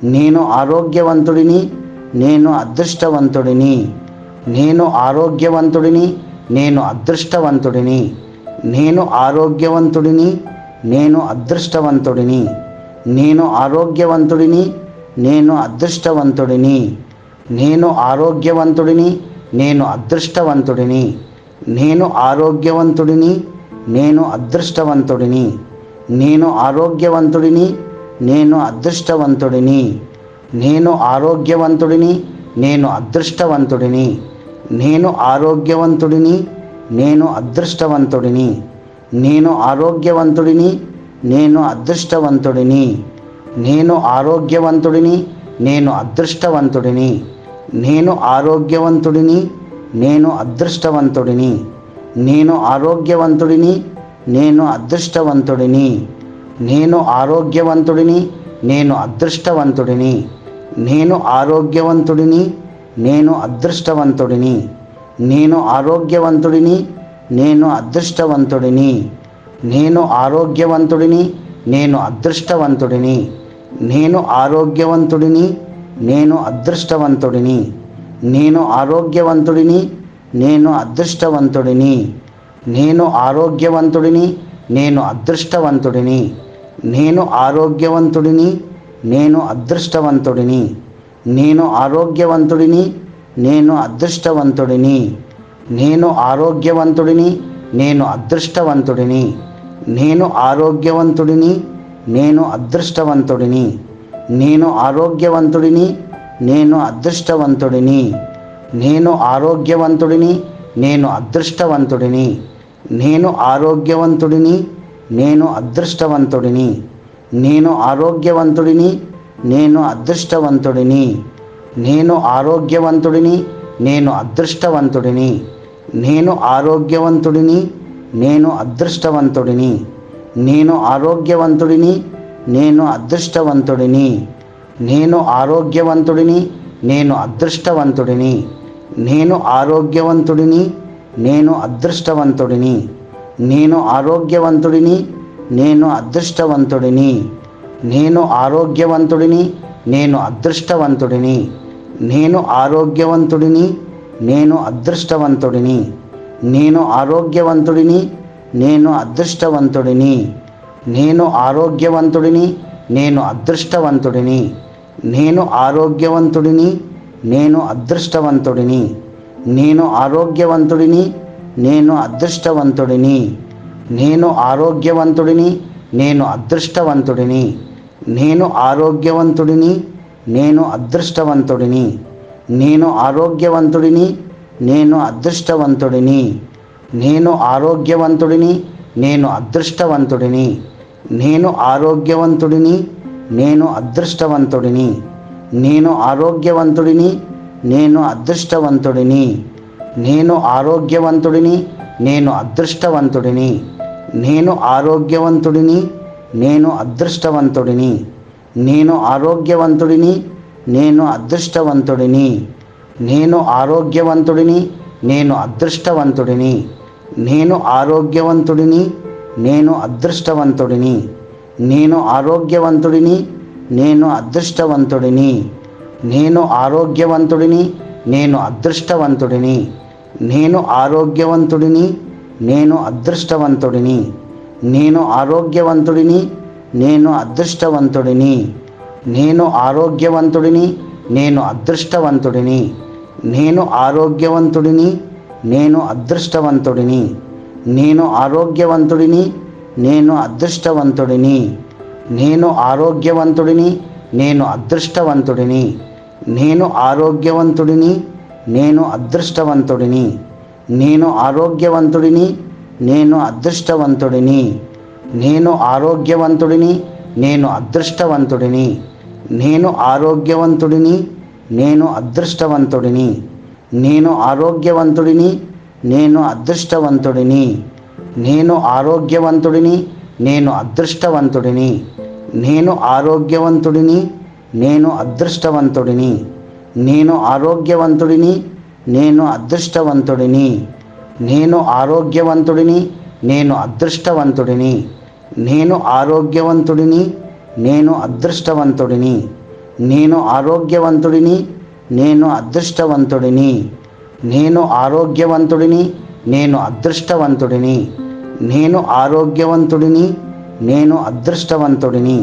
నేను ఆరోగ్యవంతుడిని, నేను అదృష్టవంతుడిని. నేను ఆరోగ్యవంతుడిని, నేను అదృష్టవంతుడిని. నేను ఆరోగ్యవంతుడిని, నేను అదృష్టవంతుడిని. నేను ఆరోగ్యవంతుడిని, నేను అదృష్టవంతుడిని. నేను ఆరోగ్యవంతుడిని, నేను అదృష్టవంతుడిని. నేను ఆరోగ్యవంతుడిని, నేను అదృష్టవంతుడిని. నేను ఆరోగ్యవంతుడిని, నేను అదృష్టవంతుడిని. నేను ఆరోగ్యవంతుడిని, నేను అదృష్టవంతుడిని. నేను ఆరోగ్యవంతుడిని, నేను అదృష్టవంతుడిని. నేను ఆరోగ్యవంతుడిని, నేను అదృష్టవంతుడిని. నేను ఆరోగ్యవంతుడిని, నేను అదృష్టవంతుడిని. నేను ఆరోగ్యవంతుడిని, నేను అదృష్టవంతుడిని. నేను ఆరోగ్యవంతుడిని, నేను అదృష్టవంతుడిని. నేను ఆరోగ్యవంతుడిని, నేను అదృష్టవంతుడిని. నేను ఆరోగ్యవంతుడిని, నేను అదృష్టవంతుడిని. నేను ఆరోగ్యవంతుడిని, నేను అదృష్టవంతుడిని. నేను ఆరోగ్యవంతుడిని, నేను అదృష్టవంతుడిని. నేను ఆరోగ్యవంతుడిని, నేను అదృష్టవంతుడిని. నేను ఆరోగ్యవంతుడిని, నేను అదృష్టవంతుడిని. నేను ఆరోగ్యవంతుడిని, నేను అదృష్టవంతుడిని. నేను ఆరోగ్యవంతుడిని, నేను అదృష్టవంతుడిని. నేను ఆరోగ్యవంతుడిని, నేను అదృష్టవంతుడిని. నేను ఆరోగ్యవంతుడిని, నేను అదృష్టవంతుడిని. నేను ఆరోగ్యవంతుడిని, నేను అదృష్టవంతుడిని. నేను ఆరోగ్యవంతుడిని, నేను అదృష్టవంతుడిని. నేను ఆరోగ్యవంతుడిని, నేను అదృష్టవంతుడిని. నేను ఆరోగ్యవంతుడిని, నేను అదృష్టవంతుడిని. నేను ఆరోగ్యవంతుడిని, నేను అదృష్టవంతుడిని. నేను ఆరోగ్యవంతుడిని, నేను అదృష్టవంతుడిని. నేను ఆరోగ్యవంతుడిని, నేను అదృష్టవంతుడిని. నేను ఆరోగ్యవంతుడిని, నేను అదృష్టవంతుడిని. నేను ఆరోగ్యవంతుడిని, నేను అదృష్టవంతుడిని. నేను ఆరోగ్యవంతుడిని, నేను అదృష్టవంతుడిని. నేను ఆరోగ్యవంతుడిని, నేను అదృష్టవంతుడిని. నేను ఆరోగ్యవంతుడిని, నేను అదృష్టవంతుడిని. నేను ఆరోగ్యవంతుడిని, నేను అదృష్టవంతుడిని. నేను ఆరోగ్యవంతుడిని, నేను అదృష్టవంతుడిని. నేను ఆరోగ్యవంతుడిని, నేను అదృష్టవంతుడిని. నేను ఆరోగ్యవంతుడిని, నేను అదృష్టవంతుడిని. నేను ఆరోగ్యవంతుడిని, నేను అదృష్టవంతుడిని. నేను ఆరోగ్యవంతుడిని, నేను అదృష్టవంతుడిని. నేను ఆరోగ్యవంతుడిని, నేను అదృష్టవంతుడిని. నేను ఆరోగ్యవంతుడిని, నేను అదృష్టవంతుడిని. నేను ఆరోగ్యవంతుడిని, నేను అదృష్టవంతుడిని. నేను ఆరోగ్యవంతుడిని, నేను అదృష్టవంతుడిని. నేను ఆరోగ్యవంతుడిని, నేను అదృష్టవంతుడిని. నేను ఆరోగ్యవంతుడిని, నేను అదృష్టవంతుడిని. నేను ఆరోగ్యవంతుడిని, నేను అదృష్టవంతుడిని. నేను ఆరోగ్యవంతుడిని, నేను అదృష్టవంతుడిని. నేను ఆరోగ్యవంతుడిని, నేను అదృష్టవంతుడిని. నేను ఆరోగ్యవంతుడిని, నేను అదృష్టవంతుడిని. నేను ఆరోగ్యవంతుడిని, నేను అదృష్టవంతుడిని. నేను ఆరోగ్యవంతుడిని, నేను అదృష్టవంతుడిని. నేను ఆరోగ్యవంతుడిని, నేను అదృష్టవంతుడిని. నేను ఆరోగ్యవంతుడిని, నేను అదృష్టవంతుడిని. నేను ఆరోగ్యవంతుడిని, నేను అదృష్టవంతుడిని. నేను ఆరోగ్యవంతుడిని, నేను అదృష్టవంతుడిని. నేను ఆరోగ్యవంతుడిని, నేను అదృష్టవంతుడిని. నేను ఆరోగ్యవంతుడిని, నేను అదృష్టవంతుడిని. నేను ఆరోగ్యవంతుడిని, నేను అదృష్టవంతుడిని. నేను ఆరోగ్యవంతుడిని, నేను అదృష్టవంతుడిని. నేను ఆరోగ్యవంతుడిని, నేను అదృష్టవంతుడిని. నేను ఆరోగ్యవంతుడిని, నేను అదృష్టవంతుడిని. నేను ఆరోగ్యవంతుడిని, నేను అదృష్టవంతుడిని. నేను ఆరోగ్యవంతుడిని, నేను అదృష్టవంతుడిని. నేను ఆరోగ్యవంతుడిని, నేను అదృష్టవంతుడిని. నేను ఆరోగ్యవంతుడిని, నేను అదృష్టవంతుడిని. నేను ఆరోగ్యవంతుడిని, నేను అదృష్టవంతుడిని. నేను ఆరోగ్యవంతుడిని, నేను అదృష్టవంతుడిని. నేను ఆరోగ్యవంతుడిని, నేను అదృష్టవంతుడిని. నేను ఆరోగ్యవంతుడిని, నేను అదృష్టవంతుడిని. నేను ఆరోగ్యవంతుడిని, నేను అదృష్టవంతుడిని. నేను ఆరోగ్యవంతుడిని, నేను అదృష్టవంతుడిని.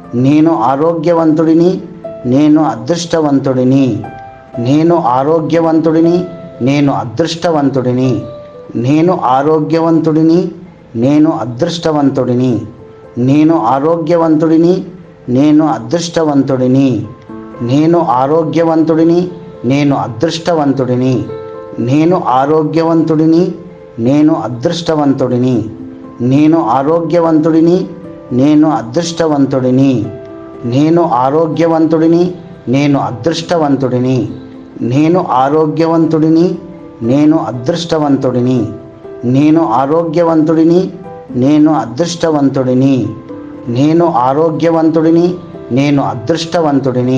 నేను ఆరోగ్యవంతుడిని, నేను అదృష్టవంతుడిని. నేను ఆరోగ్యవంతుడిని, నేను అదృష్టవంతుడిని. నేను ఆరోగ్యవంతుడిని, నేను అదృష్టవంతుడిని. నేను ఆరోగ్యవంతుడిని, నేను అదృష్టవంతుడిని. నేను ఆరోగ్యవంతుడిని, నేను అదృష్టవంతుడిని. నేను ఆరోగ్యవంతుడిని, నేను అదృష్టవంతుడిని. నేను ఆరోగ్యవంతుడిని, నేను అదృష్టవంతుడిని. నేను ఆరోగ్యవంతుడిని, నేను అదృష్టవంతుడిని. నేను ఆరోగ్యవంతుడిని, నేను అదృష్టవంతుడిని. నేను ఆరోగ్యవంతుడిని, నేను అదృష్టవంతుడిని. నేను ఆరోగ్యవంతుడిని, నేను అదృష్టవంతుడిని. నేను ఆరోగ్యవంతుడిని, నేను అదృష్టవంతుడిని.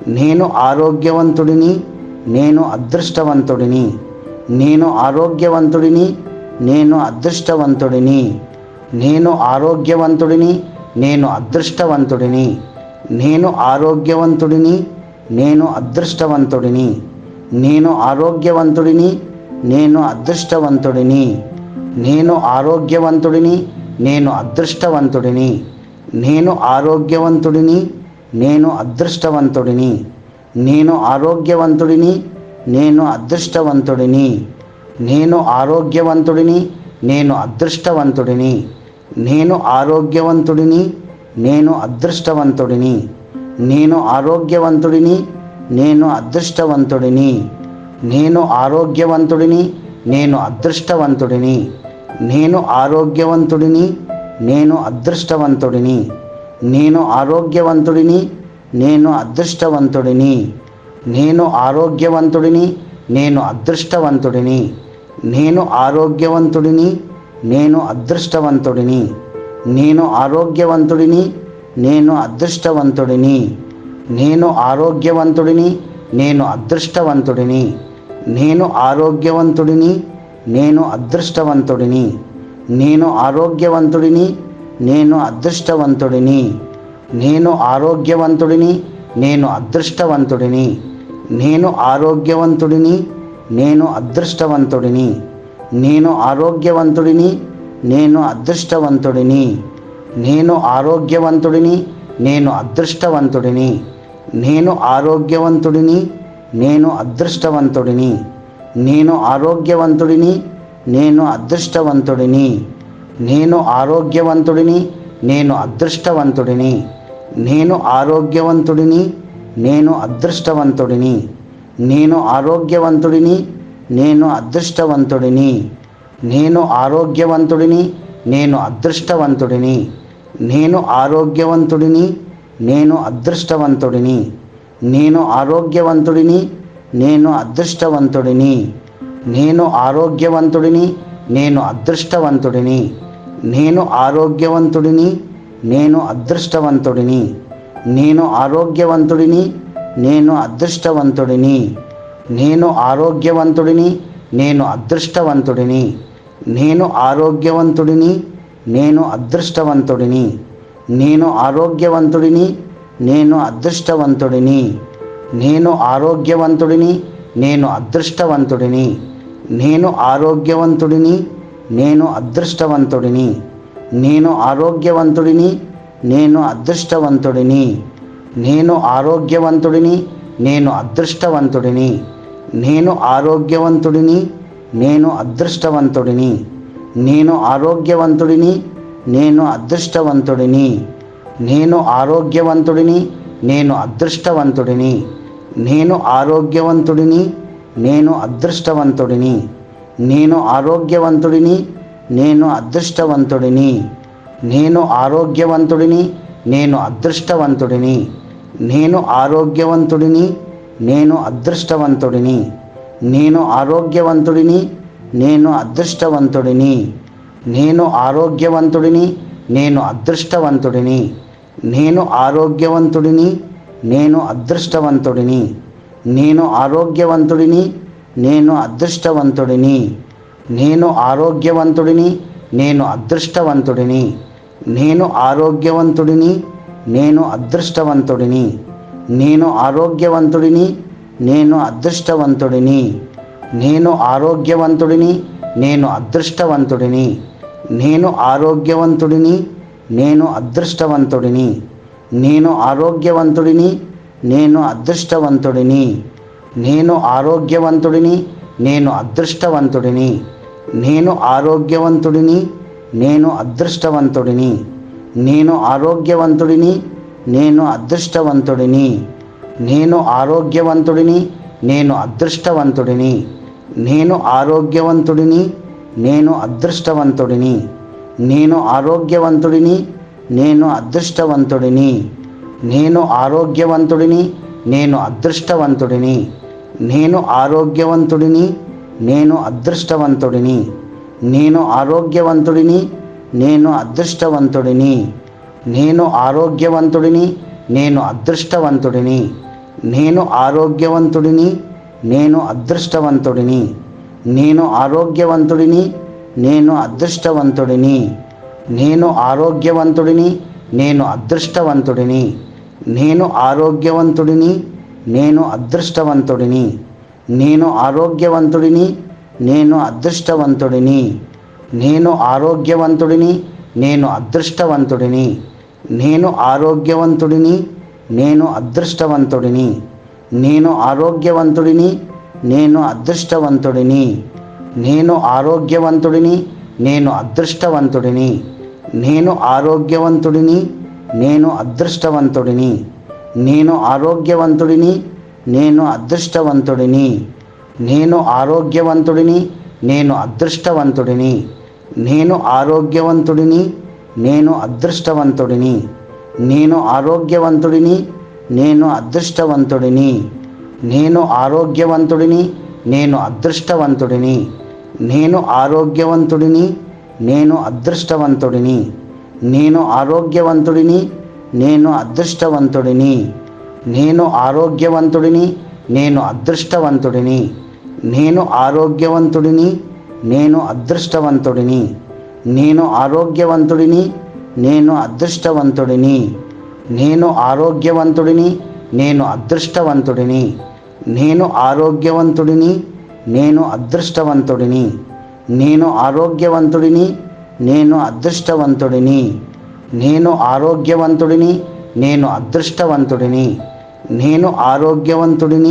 నేను ఆరోగ్యవంతుడిని, నేను అదృష్టవంతుడిని. నేను ఆరోగ్యవంతుడిని, నేను అదృష్టవంతుడిని. నేను ఆరోగ్యవంతుడిని, నేను అదృష్టవంతుడిని. నేను ఆరోగ్యవంతుడిని, నేను అదృష్టవంతుడిని. నేను ఆరోగ్యవంతుడిని, నేను అదృష్టవంతుడిని. నేను ఆరోగ్యవంతుడిని, నేను అదృష్టవంతుడిని. నేను ఆరోగ్యవంతుడిని, నేను అదృష్టవంతుడిని. నేను ఆరోగ్యవంతుడిని, నేను అదృష్టవంతుడిని. నేను ఆరోగ్యవంతుడిని, నేను అదృష్టవంతుడిని. నేను ఆరోగ్యవంతుడిని, నేను అదృష్టవంతుడిని. నేను ఆరోగ్యవంతుడిని, నేను అదృష్టవంతుడిని. నేను ఆరోగ్యవంతుడిని, నేను అదృష్టవంతుడిని. నేను ఆరోగ్యవంతుడిని, నేను అదృష్టవంతుడిని. నేను ఆరోగ్యవంతుడిని, నేను అదృష్టవంతుడిని. నేను ఆరోగ్యవంతుడిని, నేను అదృష్టవంతుడిని. నేను ఆరోగ్యవంతుడిని, నేను అదృష్టవంతుడిని. నేను ఆరోగ్యవంతుడిని, నేను అదృష్టవంతుడిని. నేను ఆరోగ్యవంతుడిని, నేను అదృష్టవంతుడిని. నేను ఆరోగ్యవంతుడిని, నేను అదృష్టవంతుడిని. నేను ఆరోగ్యవంతుడిని, నేను అదృష్టవంతుడిని. నేను ఆరోగ్యవంతుడిని, నేను అదృష్టవంతుడిని. నేను ఆరోగ్యవంతుడిని, నేను అదృష్టవంతుడిని. నేను ఆరోగ్యవంతుడిని, నేను అదృష్టవంతుడిని. నేను ఆరోగ్యవంతుడిని, నేను అదృష్టవంతుడిని. నేను ఆరోగ్యవంతుడిని, నేను అదృష్టవంతుడిని. నేను ఆరోగ్యవంతుడిని, నేను అదృష్టవంతుడిని. నేను ఆరోగ్యవంతుడిని, నేను అదృష్టవంతుడిని. నేను ఆరోగ్యవంతుడిని, నేను అదృష్టవంతుడిని. నేను ఆరోగ్యవంతుడిని, నేను అదృష్టవంతుడిని. నేను ఆరోగ్యవంతుడిని, నేను అదృష్టవంతుడిని. నేను ఆరోగ్యవంతుడిని, నేను అదృష్టవంతుడిని. నేను ఆరోగ్యవంతుడిని, నేను అదృష్టవంతుడిని. నేను ఆరోగ్యవంతుడిని, నేను అదృష్టవంతుడిని. నేను ఆరోగ్యవంతుడిని, నేను అదృష్టవంతుడిని. నేను ఆరోగ్యవంతుడిని, నేను అదృష్టవంతుడిని. నేను ఆరోగ్యవంతుడిని, నేను అదృష్టవంతుడిని. నేను ఆరోగ్యవంతుడిని, నేను అదృష్టవంతుడిని. నేను ఆరోగ్యవంతుడిని, నేను అదృష్టవంతుడిని. నేను ఆరోగ్యవంతుడిని, నేను అదృష్టవంతుడిని. నేను ఆరోగ్యవంతుడిని, నేను అదృష్టవంతుడిని. నేను ఆరోగ్యవంతుడిని, నేను అదృష్టవంతుడిని. నేను ఆరోగ్యవంతుడిని, నేను అదృష్టవంతుడిని. నేను ఆరోగ్యవంతుడిని, నేను అదృష్టవంతుడిని. నేను ఆరోగ్యవంతుడిని, నేను అదృష్టవంతుడిని. నేను ఆరోగ్యవంతుడిని, నేను అదృష్టవంతుడిని. నేను ఆరోగ్యవంతుడిని, నేను అదృష్టవంతుడిని. నేను ఆరోగ్యవంతుడిని, నేను అదృష్టవంతుడిని. నేను ఆరోగ్యవంతుడిని, నేను అదృష్టవంతుడిని. నేను ఆరోగ్యవంతుడిని, నేను అదృష్టవంతుడిని. నేను ఆరోగ్యవంతుడిని, నేను అదృష్టవంతుడిని. నేను ఆరోగ్యవంతుడిని, నేను అదృష్టవంతుడిని. నేను ఆరోగ్యవంతుడిని, నేను అదృష్టవంతుడిని. నేను ఆరోగ్యవంతుడిని, నేను అదృష్టవంతుడిని. నేను ఆరోగ్యవంతుడిని, నేను అదృష్టవంతుడిని. నేను ఆరోగ్యవంతుడిని, నేను అదృష్టవంతుడిని. నేను ఆరోగ్యవంతుడిని, నేను అదృష్టవంతుడిని. నేను ఆరోగ్యవంతుడిని, నేను అదృష్టవంతుడిని. నేను ఆరోగ్యవంతుడిని, నేను అదృష్టవంతుడిని. నేను ఆరోగ్యవంతుడిని, నేను అదృష్టవంతుడిని. నేను ఆరోగ్యవంతుడిని, నేను అదృష్టవంతుడిని. నేను ఆరోగ్యవంతుడిని, నేను అదృష్టవంతుడిని. నేను ఆరోగ్యవంతుడిని, నేను అదృష్టవంతుడిని. నేను ఆరోగ్యవంతుడిని, నేను అదృష్టవంతుడిని. నేను ఆరోగ్యవంతుడిని, నేను అదృష్టవంతుడిని. నేను ఆరోగ్యవంతుడిని, నేను అదృష్టవంతుడిని. నేను ఆరోగ్యవంతుడిని, నేను అదృష్టవంతుడిని. నేను ఆరోగ్యవంతుడిని, నేను అదృష్టవంతుడిని. నేను ఆరోగ్యవంతుడిని, నేను అదృష్టవంతుడిని. నేను ఆరోగ్యవంతుడిని, నేను అదృష్టవంతుడిని. నేను ఆరోగ్యవంతుడిని, నేను అదృష్టవంతుడిని. నేను ఆరోగ్యవంతుడిని, నేను అదృష్టవంతుడిని. నేను ఆరోగ్యవంతుడిని, నేను అదృష్టవంతుడిని. నేను ఆరోగ్యవంతుడిని, నేను అదృష్టవంతుడిని. నేను ఆరోగ్యవంతుడిని, నేను అదృష్టవంతుడిని. నేను ఆరోగ్యవంతుడిని, నేను అదృష్టవంతుడిని. నేను ఆరోగ్యవంతుడిని, నేను అదృష్టవంతుడిని. నేను ఆరోగ్యవంతుడిని, నేను అదృష్టవంతుడిని. నేను ఆరోగ్యవంతుడిని, నేను అదృష్టవంతుడిని. నేను ఆరోగ్యవంతుడిని, నేను అదృష్టవంతుడిని. నేను ఆరోగ్యవంతుడిని, నేను అదృష్టవంతుడిని. నేను ఆరోగ్యవంతుడిని, నేను అదృష్టవంతుడిని. నేను ఆరోగ్యవంతుడిని, నేను అదృష్టవంతుడిని. నేను ఆరోగ్యవంతుడిని, నేను అదృష్టవంతుడిని. నేను ఆరోగ్యవంతుడిని, నేను అదృష్టవంతుడిని. నేను ఆరోగ్యవంతుడిని, నేను అదృష్టవంతుడిని. నేను ఆరోగ్యవంతుడిని, నేను అదృష్టవంతుడిని. నేను ఆరోగ్యవంతుడిని, నేను అదృష్టవంతుడిని. నేను ఆరోగ్యవంతుడిని, నేను అదృష్టవంతుడిని. నేను ఆరోగ్యవంతుడిని, నేను అదృష్టవంతుడిని. నేను ఆరోగ్యవంతుడిని, నేను అదృష్టవంతుడిని. నేను ఆరోగ్యవంతుడిని, నేను అదృష్టవంతుడిని. నేను ఆరోగ్యవంతుడిని,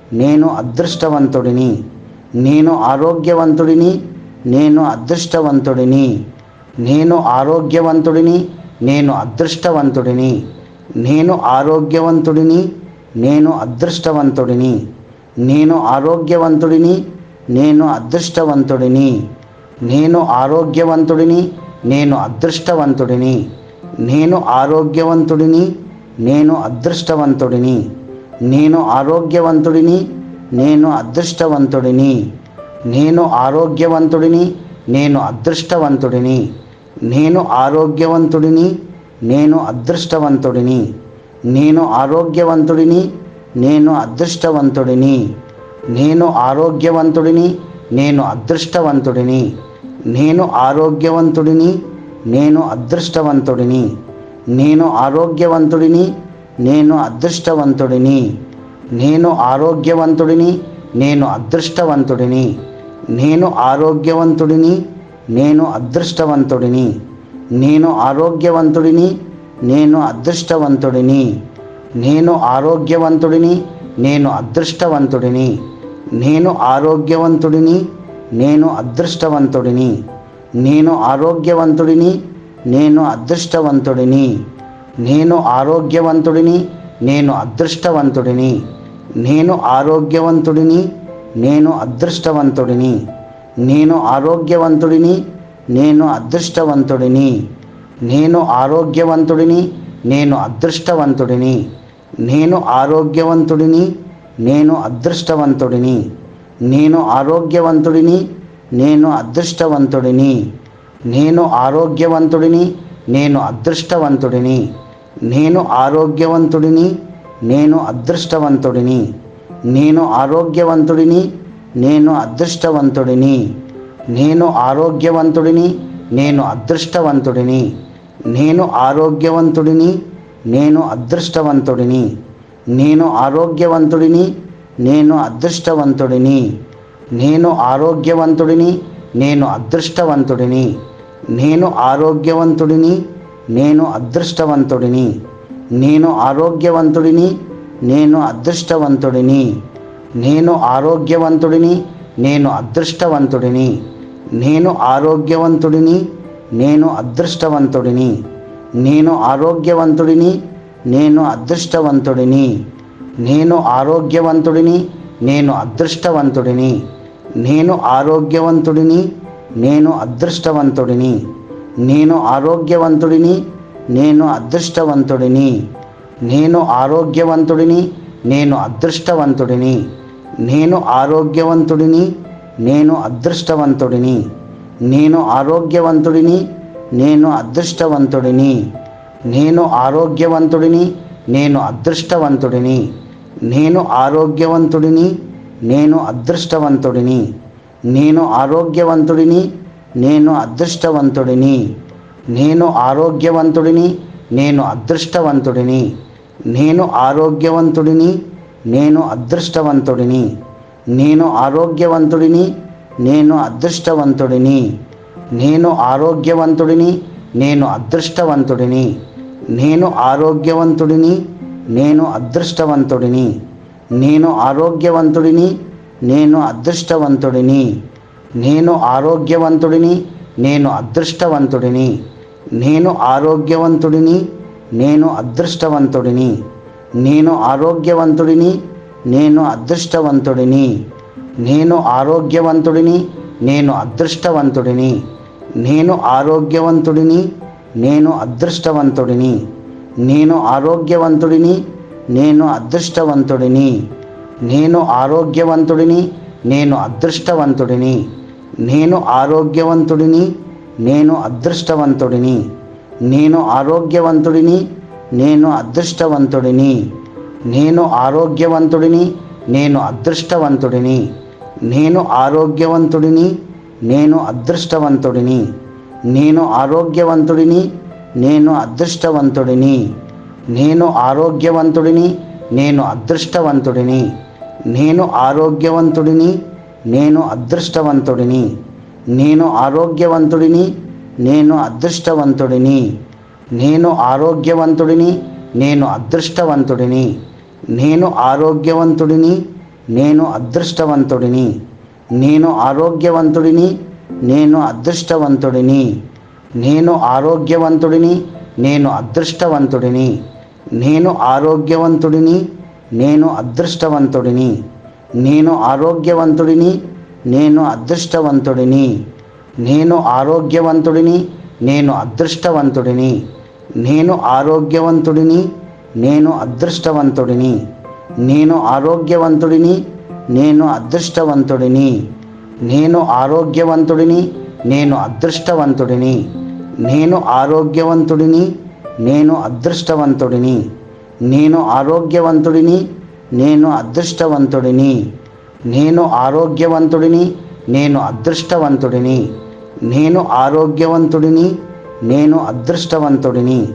నేను అదృష్టవంతుడిని. నేను ఆరోగ్యవంతుడిని, నేను అదృష్టవంతుడిని. నేను ఆరోగ్యవంతుడిని, నేను అదృష్టవంతుడిని. నేను ఆరోగ్యవంతుడిని, నేను అదృష్టవంతుడిని. నేను ఆరోగ్యవంతుడిని, నేను అదృష్టవంతుడిని. నేను ఆరోగ్యవంతుడిని, నేను అదృష్టవంతుడిని. నేను ఆరోగ్యవంతుడిని, నేను అదృష్టవంతుడిని. నేను ఆరోగ్యవంతుడిని, నేను అదృష్టవంతుడిని. నేను ఆరోగ్యవంతుడిని, నేను అదృష్టవంతుడిని. నేను ఆరోగ్యవంతుడిని, నేను అదృష్టవంతుడిని. నేను ఆరోగ్యవంతుడిని, నేను అదృష్టవంతుడిని. నేను ఆరోగ్యవంతుడిని, నేను అదృష్టవంతుడిని. నేను ఆరోగ్యవంతుడిని, నేను అదృష్టవంతుడిని. నేను ఆరోగ్యవంతుడిని, నేను అదృష్టవంతుడిని. నేను ఆరోగ్యవంతుడిని, నేను అదృష్టవంతుడిని. నేను ఆరోగ్యవంతుడిని, నేను అదృష్టవంతుడిని. నేను ఆరోగ్యవంతుడిని, నేను అదృష్టవంతుడిని. నేను ఆరోగ్యవంతుడిని, నేను అదృష్టవంతుడిని. నేను ఆరోగ్యవంతుడిని, నేను అదృష్టవంతుడిని. నేను ఆరోగ్యవంతుడిని, నేను అదృష్టవంతుడిని. నేను ఆరోగ్యవంతుడిని, నేను అదృష్టవంతుడిని. నేను ఆరోగ్యవంతుడిని, నేను అదృష్టవంతుడిని. నేను ఆరోగ్యవంతుడిని, నేను అదృష్టవంతుడిని. నేను ఆరోగ్యవంతుడిని, నేను అదృష్టవంతుడిని. నేను ఆరోగ్యవంతుడిని, నేను అదృష్టవంతుడిని. నేను ఆరోగ్యవంతుడిని, నేను అదృష్టవంతుడిని. నేను ఆరోగ్యవంతుడిని, నేను అదృష్టవంతుడిని. నేను ఆరోగ్యవంతుడిని, నేను అదృష్టవంతుడిని. నేను ఆరోగ్యవంతుడిని, నేను అదృష్టవంతుడిని. నేను ఆరోగ్యవంతుడిని, నేను అదృష్టవంతుడిని. నేను ఆరోగ్యవంతుడిని, నేను అదృష్టవంతుడిని. నేను ఆరోగ్యవంతుడిని, నేను అదృష్టవంతుడిని. నేను ఆరోగ్యవంతుడిని, నేను అదృష్టవంతుడిని. నేను ఆరోగ్యవంతుడిని, నేను అదృష్టవంతుడిని. నేను ఆరోగ్యవంతుడిని, నేను అదృష్టవంతుడిని. నేను ఆరోగ్యవంతుడిని, నేను అదృష్టవంతుడిని. నేను ఆరోగ్యవంతుడిని, నేను అదృష్టవంతుడిని. నేను ఆరోగ్యవంతుడిని, నేను అదృష్టవంతుడిని. నేను ఆరోగ్యవంతుడిని, నేను అదృష్టవంతుడిని. నేను ఆరోగ్యవంతుడిని, నేను అదృష్టవంతుడిని. నేను ఆరోగ్యవంతుడిని, నేను అదృష్టవంతుడిని. నేను ఆరోగ్యవంతుడిని, నేను అదృష్టవంతుడిని. నేను ఆరోగ్యవంతుడిని, నేను అదృష్టవంతుడిని. నేను ఆరోగ్యవంతుడిని, నేను అదృష్టవంతుడిని. నేను ఆరోగ్యవంతుడిని, నేను అదృష్టవంతుడిని. నేను ఆరోగ్యవంతుడిని, నేను అదృష్టవంతుడిని. నేను ఆరోగ్యవంతుడిని, నేను అదృష్టవంతుడిని. నేను ఆరోగ్యవంతుడిని, నేను అదృష్టవంతుడిని. నేను ఆరోగ్యవంతుడిని, నేను అదృష్టవంతుడిని. నేను ఆరోగ్యవంతుడిని, నేను అదృష్టవంతుడిని. నేను ఆరోగ్యవంతుడిని, నేను అదృష్టవంతుడిని. నేను ఆరోగ్యవంతుడిని, నేను అదృష్టవంతుడిని. నేను ఆరోగ్యవంతుడిని, నేను అదృష్టవంతుడిని. నేను ఆరోగ్యవంతుడిని, నేను అదృష్టవంతుడిని. నేను ఆరోగ్యవంతుడిని, నేను అదృష్టవంతుడిని. నేను ఆరోగ్యవంతుడిని, నేను అదృష్టవంతుడిని. నేను ఆరోగ్యవంతుడిని, నేను అదృష్టవంతుడిని. నేను ఆరోగ్యవంతుడిని, నేను అదృష్టవంతుడిని. నేను ఆరోగ్యవంతుడిని, నేను అదృష్టవంతుడిని. నేను ఆరోగ్యవంతుడిని, నేను అదృష్టవంతుడిని. నేను ఆరోగ్యవంతుడిని, నేను అదృష్టవంతుడిని. నేను ఆరోగ్యవంతుడిని, నేను అదృష్టవంతుడిని. నేను ఆరోగ్యవంతుడిని, నేను అదృష్టవంతుడిని. నేను ఆరోగ్యవంతుడిని, నేను అదృష్టవంతుడిని. నేను ఆరోగ్యవంతుడిని, నేను అదృష్టవంతుడిని. నేను ఆరోగ్యవంతుడిని, నేను అదృష్టవంతుడిని. నేను ఆరోగ్యవంతుడిని, నేను అదృష్టవంతుడిని. నేను ఆరోగ్యవంతుడిని, నేను అదృష్టవంతుడిని. నేను ఆరోగ్యవంతుడిని, నేను అదృష్టవంతుడిని. నేను ఆరోగ్యవంతుడిని, నేను అదృష్టవంతుడిని. నేను ఆరోగ్యవంతుడిని, నేను అదృష్టవంతుడిని. నేను ఆరోగ్యవంతుడిని, నేను అదృష్టవంతుడిని. నేను ఆరోగ్యవంతుడిని, నేను అదృష్టవంతుడిని. నేను ఆరోగ్యవంతుడిని, నేను అదృష్టవంతుడిని. నేను ఆరోగ్యవంతుడిని, నేను అదృష్టవంతుడిని. నేను ఆరోగ్యవంతుడిని, నేను అదృష్టవంతుడిని. నేను ఆరోగ్యవంతుడిని, నేను అదృష్టవంతుడిని. నేను ఆరోగ్యవంతుడిని, నేను అదృష్టవంతుడిని. నేను ఆరోగ్యవంతుడిని, నేను అదృష్టవంతుడిని. నేను ఆరోగ్యవంతుడిని, నేను అదృష్టవంతుడిని. నేను ఆరోగ్యవంతుడిని, నేను అదృష్టవంతుడిని. నేను ఆరోగ్యవంతుడిని, నేను అదృష్టవంతుడిని.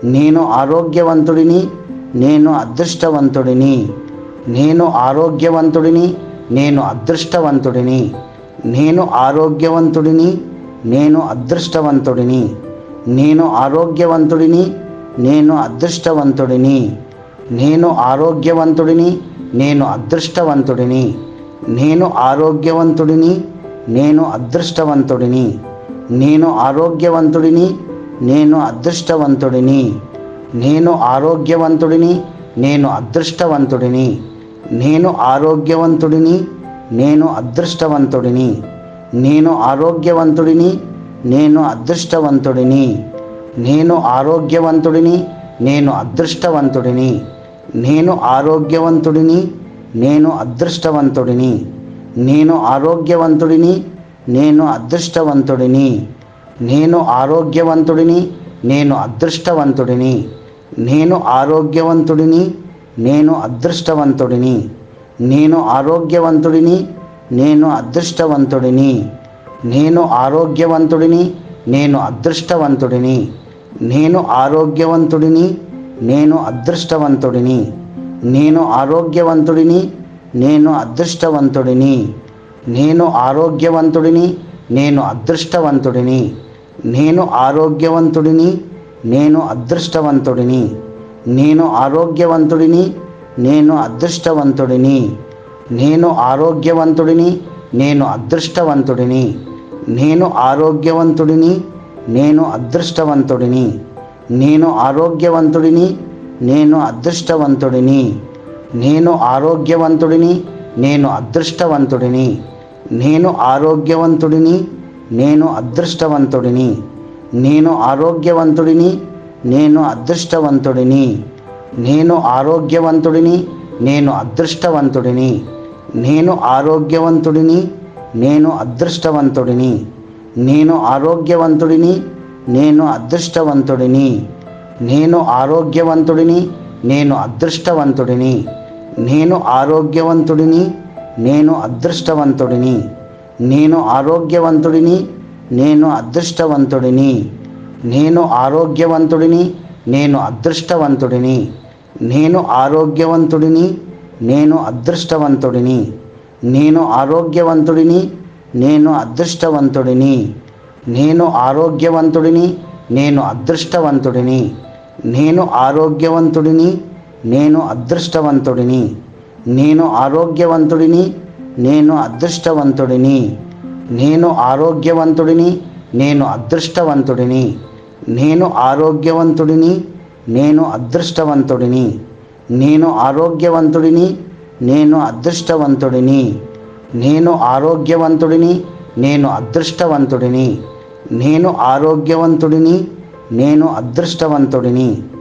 నేను ఆరోగ్యవంతుడిని, నేను అదృష్టవంతుడిని. నేను ఆరోగ్యవంతుడిని, నేను అదృష్టవంతుడిని. నేను ఆరోగ్యవంతుడిని, నేను అదృష్టవంతుడిని. నేను ఆరోగ్యవంతుడిని, నేను అదృష్టవంతుడిని. నేను ఆరోగ్యవంతుడిని, నేను అదృష్టవంతుడిని. నేను ఆరోగ్యవంతుడిని, నేను అదృష్టవంతుడిని. నేను ఆరోగ్యవంతుడిని, నేను అదృష్టవంతుడిని. నేను ఆరోగ్యవంతుడిని, నేను అదృష్టవంతుడిని. నేను ఆరోగ్యవంతుడిని, నేను అదృష్టవంతుడిని. నేను ఆరోగ్యవంతుడిని, నేను అదృష్టవంతుడిని. నేను ఆరోగ్యవంతుడిని, నేను అదృష్టవంతుడిని. నేను ఆరోగ్యవంతుడిని, నేను అదృష్టవంతుడిని. నేను ఆరోగ్యవంతుడిని, నేను అదృష్టవంతుడిని. నేను ఆరోగ్యవంతుడిని, నేను అదృష్టవంతుడిని. నేను ఆరోగ్యవంతుడిని, నేను అదృష్టవంతుడిని. నేను ఆరోగ్యవంతుడిని, నేను అదృష్టవంతుడిని. నేను ఆరోగ్యవంతుడిని, నేను అదృష్టవంతుడిని. నేను ఆరోగ్యవంతుడిని, నేను అదృష్టవంతుడిని. నేను ఆరోగ్యవంతుడిని, నేను అదృష్టవంతుడిని. నేను ఆరోగ్యవంతుడిని, నేను అదృష్టవంతుడిని. నేను ఆరోగ్యవంతుడిని, నేను అదృష్టవంతుడిని. నేను ఆరోగ్యవంతుడిని, నేను అదృష్టవంతుడిని. నేను ఆరోగ్యవంతుడిని, నేను అదృష్టవంతుడిని. నేను ఆరోగ్యవంతుడిని, నేను అదృష్టవంతుడిని. నేను ఆరోగ్యవంతుడిని, నేను అదృష్టవంతుడిని. నేను ఆరోగ్యవంతుడిని, నేను అదృష్టవంతుడిని. నేను ఆరోగ్యవంతుడిని, నేను అదృష్టవంతుడిని. నేను ఆరోగ్యవంతుడిని, నేను అదృష్టవంతుడిని. నేను ఆరోగ్యవంతుడిని, నేను అదృష్టవంతుడిని. నేను ఆరోగ్యవంతుడిని, నేను అదృష్టవంతుడిని. నేను ఆరోగ్యవంతుడిని, నేను అదృష్టవంతుడిని. నేను ఆరోగ్యవంతుడిని, నేను అదృష్టవంతుడిని. నేను ఆరోగ్యవంతుడిని, నేను అదృష్టవంతుడిని. నేను ఆరోగ్యవంతుడిని, నేను అదృష్టవంతుడిని. నేను ఆరోగ్యవంతుడిని, నేను అదృష్టవంతుడిని. నేను ఆరోగ్యవంతుడిని, నేను అదృష్టవంతుడిని. నేను ఆరోగ్యవంతుడిని, నేను అదృష్టవంతుడిని. నేను ఆరోగ్యవంతుడిని, నేను అదృష్టవంతుడిని. నేను ఆరోగ్యవంతుడిని, నేను అదృష్టవంతుడిని. నేను ఆరోగ్యవంతుడిని, నేను అదృష్టవంతుడిని. నేను ఆరోగ్యవంతుడిని, నేను అదృష్టవంతుడిని. నేను ఆరోగ్యవంతుడిని, నేను అదృష్టవంతుడిని. నేను ఆరోగ్యవంతుడిని, నేను అదృష్టవంతుడిని. నేను ఆరోగ్యవంతుడిని, నేను అదృష్టవంతుడిని. నేను ఆరోగ్యవంతుడిని, నేను అదృష్టవంతుడిని. నేను ఆరోగ్యవంతుడిని, నేను అదృష్టవంతుడిని. నేను ఆరోగ్యవంతుడిని, నేను అదృష్టవంతుడిని.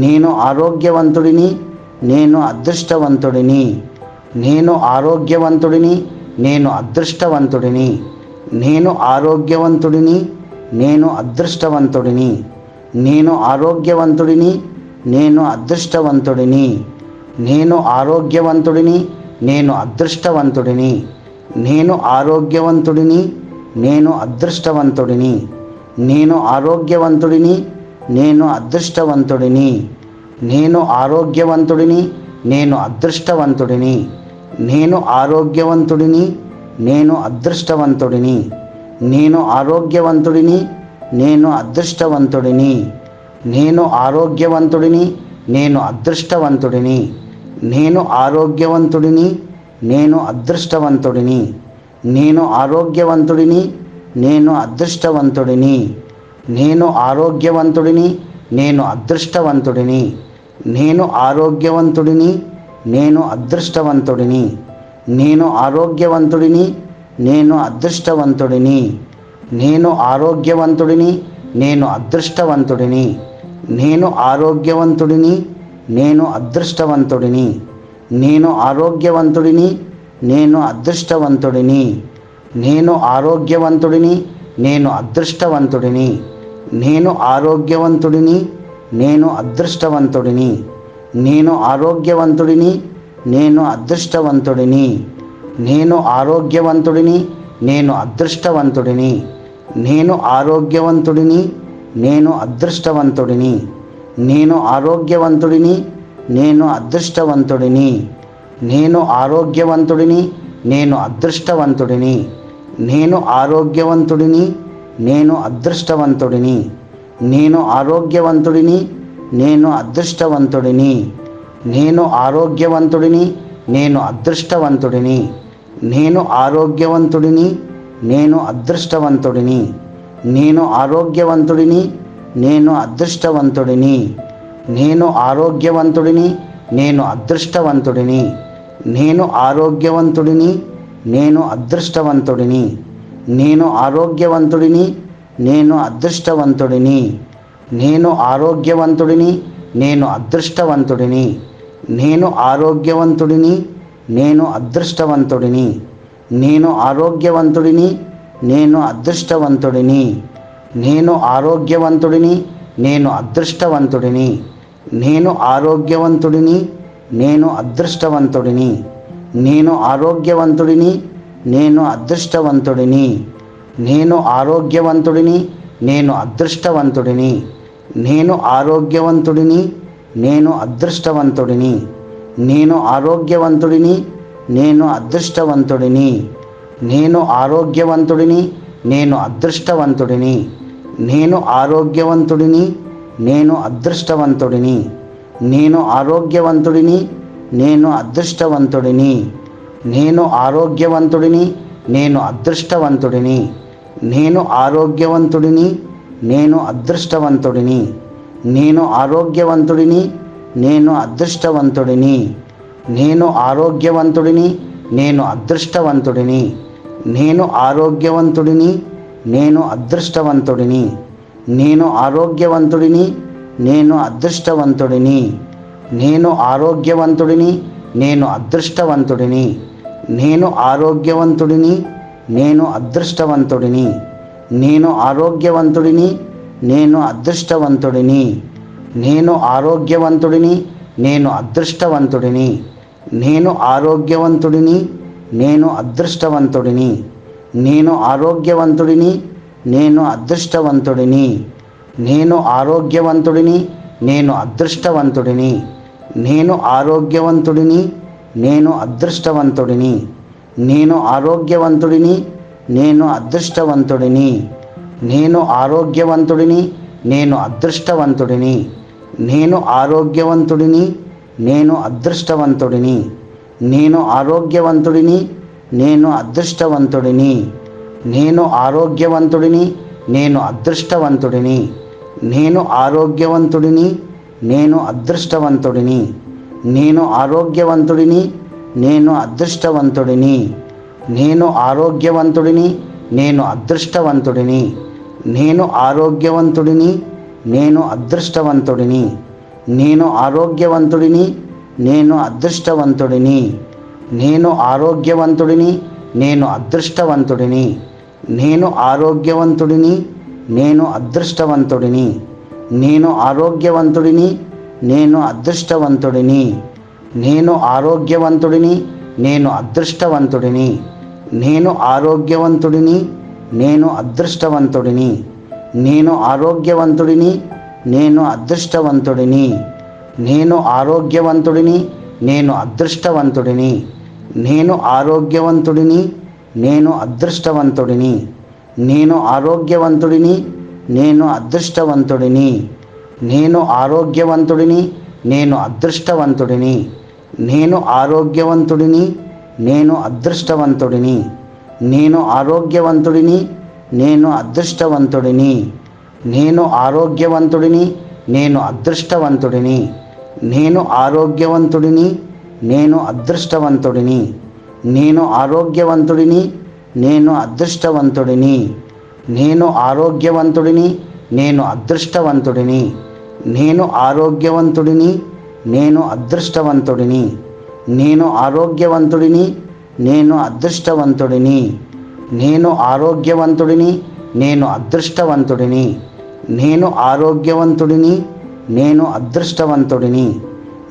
నేను ఆరోగ్యవంతుడిని, నేను అదృష్టవంతుడిని. నేను ఆరోగ్యవంతుడిని, నేను అదృష్టవంతుడిని. నేను ఆరోగ్యవంతుడిని, నేను అదృష్టవంతుడిని. నేను ఆరోగ్యవంతుడిని, నేను అదృష్టవంతుడిని. నేను ఆరోగ్యవంతుడిని, నేను అదృష్టవంతుడిని. నేను ఆరోగ్యవంతుడిని, నేను అదృష్టవంతుడిని. నేను ఆరోగ్యవంతుడిని, నేను అదృష్టవంతుడిని. నేను ఆరోగ్యవంతుడిని, నేను అదృష్టవంతుడిని. నేను ఆరోగ్యవంతుడిని, నేను అదృష్టవంతుడిని. నేను ఆరోగ్యవంతుడిని, నేను అదృష్టవంతుడిని. నేను ఆరోగ్యవంతుడిని, నేను అదృష్టవంతుడిని. నేను ఆరోగ్యవంతుడిని, నేను అదృష్టవంతుడిని. నేను ఆరోగ్యవంతుడిని, నేను అదృష్టవంతుడిని. నేను ఆరోగ్యవంతుడిని, నేను అదృష్టవంతుడిని. నేను ఆరోగ్యవంతుడిని, నేను అదృష్టవంతుడిని. నేను ఆరోగ్యవంతుడిని, నేను అదృష్టవంతుడిని. నేను ఆరోగ్యవంతుడిని, నేను అదృష్టవంతుడిని. నేను ఆరోగ్యవంతుడిని, నేను అదృష్టవంతుడిని. నేను ఆరోగ్యవంతుడిని, నేను అదృష్టవంతుడిని. నేను ఆరోగ్యవంతుడిని, నేను అదృష్టవంతుడిని. నేను ఆరోగ్యవంతుడిని, నేను అదృష్టవంతుడిని. నేను ఆరోగ్యవంతుడిని, నేను అదృష్టవంతుడిని. నేను ఆరోగ్యవంతుడిని, నేను అదృష్టవంతుడిని. నేను ఆరోగ్యవంతుడిని, నేను అదృష్టవంతుడిని. నేను ఆరోగ్యవంతుడిని, నేను అదృష్టవంతుడిని. నేను ఆరోగ్యవంతుడిని, నేను అదృష్టవంతుడిని. నేను ఆరోగ్యవంతుడిని, నేను అదృష్టవంతుడిని. నేను ఆరోగ్యవంతుడిని, నేను అదృష్టవంతుడిని. నేను ఆరోగ్యవంతుడిని, నేను అదృష్టవంతుడిని. నేను ఆరోగ్యవంతుడిని, నేను అదృష్టవంతుడిని. నేను ఆరోగ్యవంతుడిని, నేను అదృష్టవంతుడిని. నేను ఆరోగ్యవంతుడిని, నేను అదృష్టవంతుడిని. నేను ఆరోగ్యవంతుడిని, నేను అదృష్టవంతుడిని. నేను ఆరోగ్యవంతుడిని, నేను అదృష్టవంతుడిని. నేను ఆరోగ్యవంతుడిని, నేను అదృష్టవంతుడిని. నేను ఆరోగ్యవంతుడిని, నేను అదృష్టవంతుడిని. నేను ఆరోగ్యవంతుడిని, నేను అదృష్టవంతుడిని. నేను ఆరోగ్యవంతుడిని, నేను అదృష్టవంతుడిని. నేను ఆరోగ్యవంతుడిని, నేను అదృష్టవంతుడిని. నేను ఆరోగ్యవంతుడిని, నేను అదృష్టవంతుడిని. నేను ఆరోగ్యవంతుడిని, నేను అదృష్టవంతుడిని. నేను ఆరోగ్యవంతుడిని, నేను అదృష్టవంతుడిని. నేను ఆరోగ్యవంతుడిని, నేను అదృష్టవంతుడిని. నేను ఆరోగ్యవంతుడిని, నేను అదృష్టవంతుడిని. నేను ఆరోగ్యవంతుడిని, నేను అదృష్టవంతుడిని. నేను ఆరోగ్యవంతుడిని, నేను అదృష్టవంతుడిని. నేను ఆరోగ్యవంతుడిని, నేను అదృష్టవంతుడిని. నేను ఆరోగ్యవంతుడిని, నేను అదృష్టవంతుడిని. నేను ఆరోగ్యవంతుడిని, నేను అదృష్టవంతుడిని. నేను ఆరోగ్యవంతుడిని, నేను అదృష్టవంతుడిని. నేను ఆరోగ్యవంతుడిని, నేను అదృష్టవంతుడిని. నేను ఆరోగ్యవంతుడిని, నేను అదృష్టవంతుడిని. నేను ఆరోగ్యవంతుడిని, నేను అదృష్టవంతుడిని. నేను ఆరోగ్యవంతుడిని, నేను అదృష్టవంతుడిని. నేను ఆరోగ్యవంతుడిని, నేను అదృష్టవంతుడిని. నేను ఆరోగ్యవంతుడిని, నేను అదృష్టవంతుడిని. నేను ఆరోగ్యవంతుడిని, నేను అదృష్టవంతుడిని. నేను ఆరోగ్యవంతుడిని, నేను అదృష్టవంతుడిని. నేను ఆరోగ్యవంతుడిని, నేను అదృష్టవంతుడిని. నేను ఆరోగ్యవంతుడిని, నేను అదృష్టవంతుడిని. నేను ఆరోగ్యవంతుడిని, నేను అదృష్టవంతుడిని. నేను ఆరోగ్యవంతుడిని, నేను అదృష్టవంతుడిని. నేను ఆరోగ్యవంతుడిని, నేను అదృష్టవంతుడిని. నేను ఆరోగ్యవంతుడిని, నేను అదృష్టవంతుడిని. నేను ఆరోగ్యవంతుడిని, నేను అదృష్టవంతుడిని. నేను ఆరోగ్యవంతుడిని, నేను అదృష్టవంతుడిని. నేను ఆరోగ్యవంతుడిని, నేను అదృష్టవంతుడిని. నేను ఆరోగ్యవంతుడిని, నేను అదృష్టవంతుడిని. నేను ఆరోగ్యవంతుడిని, నేను అదృష్టవంతుడిని. నేను ఆరోగ్యవంతుడిని, నేను అదృష్టవంతుడిని. నేను ఆరోగ్యవంతుడిని, నేను అదృష్టవంతుడిని. నేను ఆరోగ్యవంతుడిని, నేను అదృష్టవంతుడిని. నేను ఆరోగ్యవంతుడిని, నేను అదృష్టవంతుడిని. నేను ఆరోగ్యవంతుడిని, నేను అదృష్టవంతుడిని. నేను ఆరోగ్యవంతుడిని, నేను అదృష్టవంతుడిని. నేను ఆరోగ్యవంతుడిని, నేను అదృష్టవంతుడిని. నేను ఆరోగ్యవంతుడిని, నేను అదృష్టవంతుడిని. నేను ఆరోగ్యవంతుడిని, నేను అదృష్టవంతుడిని. నేను ఆరోగ్యవంతుడిని, నేను అదృష్టవంతుడిని. నేను ఆరోగ్యవంతుడిని, నేను అదృష్టవంతుడిని. నేను ఆరోగ్యవంతుడిని, నేను అదృష్టవంతుడిని. నేను ఆరోగ్యవంతుడిని, నేను అదృష్టవంతుడిని. నేను ఆరోగ్యవంతుడిని, నేను అదృష్టవంతుడిని. నేను ఆరోగ్యవంతుడిని, నేను అదృష్టవంతుడిని. నేను ఆరోగ్యవంతుడిని, నేను అదృష్టవంతుడిని. నేను ఆరోగ్యవంతుడిని, నేను అదృష్టవంతుడిని. నేను ఆరోగ్యవంతుడిని, నేను అదృష్టవంతుడిని. నేను ఆరోగ్యవంతుడిని, నేను అదృష్టవంతుడిని.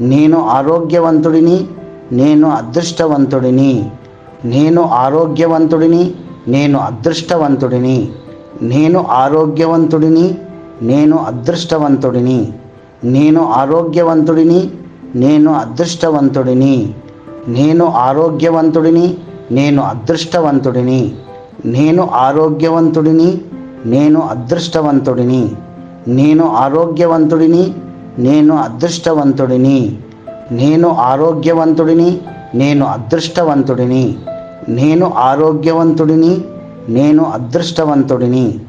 నేను ఆరోగ్యవంతుడిని, నేను అదృష్టవంతుడిని. నేను ఆరోగ్యవంతుడిని, నేను అదృష్టవంతుడిని. నేను ఆరోగ్యవంతుడిని, నేను అదృష్టవంతుడిని. నేను ఆరోగ్యవంతుడిని, నేను అదృష్టవంతుడిని. నేను ఆరోగ్యవంతుడిని, నేను అదృష్టవంతుడిని. నేను ఆరోగ్యవంతుడిని, నేను అదృష్టవంతుడిని. నేను ఆరోగ్యవంతుడిని, నేను అదృష్టవంతుడిని. నేను ఆరోగ్యవంతుడిని, నేను అదృష్టవంతుడిని.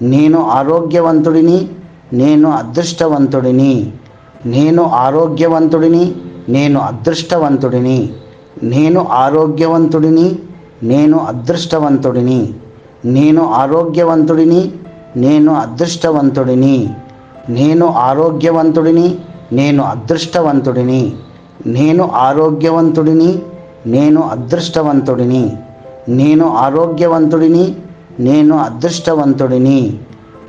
నేను ఆరోగ్యవంతుడిని, నేను అదృష్టవంతుడిని. నేను ఆరోగ్యవంతుడిని, నేను అదృష్టవంతుడిని. నేను ఆరోగ్యవంతుడిని, నేను అదృష్టవంతుడిని. నేను ఆరోగ్యవంతుడిని, నేను అదృష్టవంతుడిని. నేను ఆరోగ్యవంతుడిని, నేను అదృష్టవంతుడిని. నేను ఆరోగ్యవంతుడిని, నేను అదృష్టవంతుడిని. నేను ఆరోగ్యవంతుడిని, నేను అదృష్టవంతుడిని. నేను ఆరోగ్యవంతుడిని, నేను అదృష్టవంతుడిని.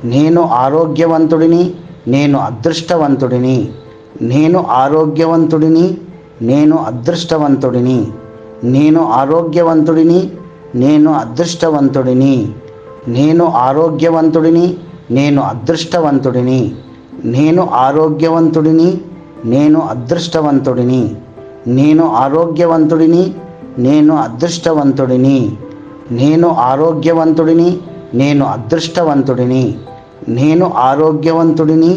నేను ఆరోగ్యవంతుడిని, నేను అదృష్టవంతుడిని. నేను ఆరోగ్యవంతుడిని, నేను అదృష్టవంతుడిని. నేను ఆరోగ్యవంతుడిని, నేను అదృష్టవంతుడిని. నేను ఆరోగ్యవంతుడిని, నేను అదృష్టవంతుడిని. నేను ఆరోగ్యవంతుడిని, నేను అదృష్టవంతుడిని. నేను ఆరోగ్యవంతుడిని, నేను అదృష్టవంతుడిని. నేను ఆరోగ్యవంతుడిని, నేను అదృష్టవంతుడిని. నేను ఆరోగ్యవంతుడిని, నేను అదృష్టవంతుడిని. నేను ఆరోగ్యవంతుడిని,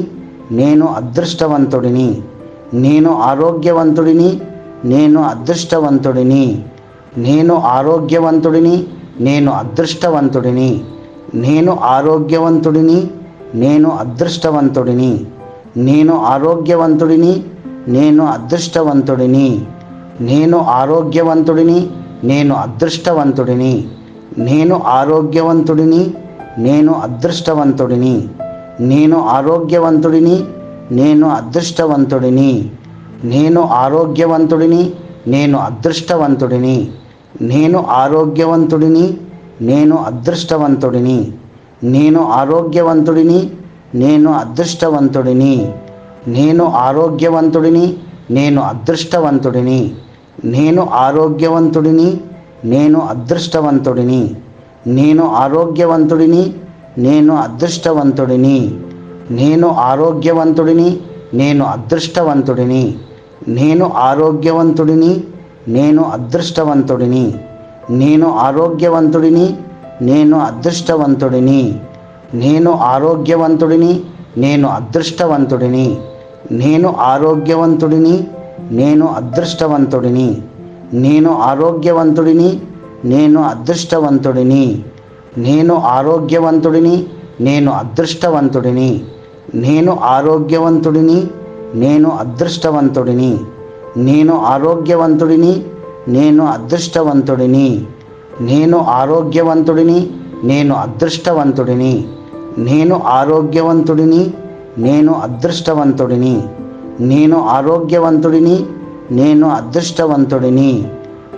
నేను అదృష్టవంతుడిని. నేను ఆరోగ్యవంతుడిని, నేను అదృష్టవంతుడిని. నేను ఆరోగ్యవంతుడిని, నేను అదృష్టవంతుడిని. నేను ఆరోగ్యవంతుడిని, నేను అదృష్టవంతుడిని. నేను ఆరోగ్యవంతుడిని, నేను అదృష్టవంతుడిని. నేను ఆరోగ్యవంతుడిని, నేను అదృష్టవంతుడిని. నేను ఆరోగ్యవంతుడిని, నేను అదృష్టవంతుడిని. నేను ఆరోగ్యవంతుడిని, నేను అదృష్టవంతుడిని. నేను ఆరోగ్యవంతుడిని, నేను అదృష్టవంతుడిని. నేను ఆరోగ్యవంతుడిని, నేను అదృష్టవంతుడిని. నేను ఆరోగ్యవంతుడిని, నేను అదృష్టవంతుడిని. నేను ఆరోగ్యవంతుడిని, నేను అదృష్టవంతుడిని. నేను ఆరోగ్యవంతుడిని, నేను అదృష్టవంతుడిని. నేను ఆరోగ్యవంతుడిని, నేను అదృష్టవంతుడిని. నేను ఆరోగ్యవంతుడిని, నేను అదృష్టవంతుడిని. నేను ఆరోగ్యవంతుడిని, నేను అదృష్టవంతుడిని. నేను ఆరోగ్యవంతుడిని, నేను అదృష్టవంతుడిని. నేను ఆరోగ్యవంతుడిని, నేను అదృష్టవంతుడిని. నేను ఆరోగ్యవంతుడిని, నేను అదృష్టవంతుడిని. నేను ఆరోగ్యవంతుడిని, నేను అదృష్టవంతుడిని. నేను ఆరోగ్యవంతుడిని, నేను అదృష్టవంతుడిని. నేను ఆరోగ్యవంతుడిని, నేను అదృష్టవంతుడిని. నేను ఆరోగ్యవంతుడిని, నేను అదృష్టవంతుడిని. నేను ఆరోగ్యవంతుడిని, నేను అదృష్టవంతుడిని. నేను ఆరోగ్యవంతుడిని, నేను అదృష్టవంతుడిని. నేను ఆరోగ్యవంతుడిని, నేను అదృష్టవంతుడిని. నేను ఆరోగ్యవంతుడిని, నేను అదృష్టవంతుడిని.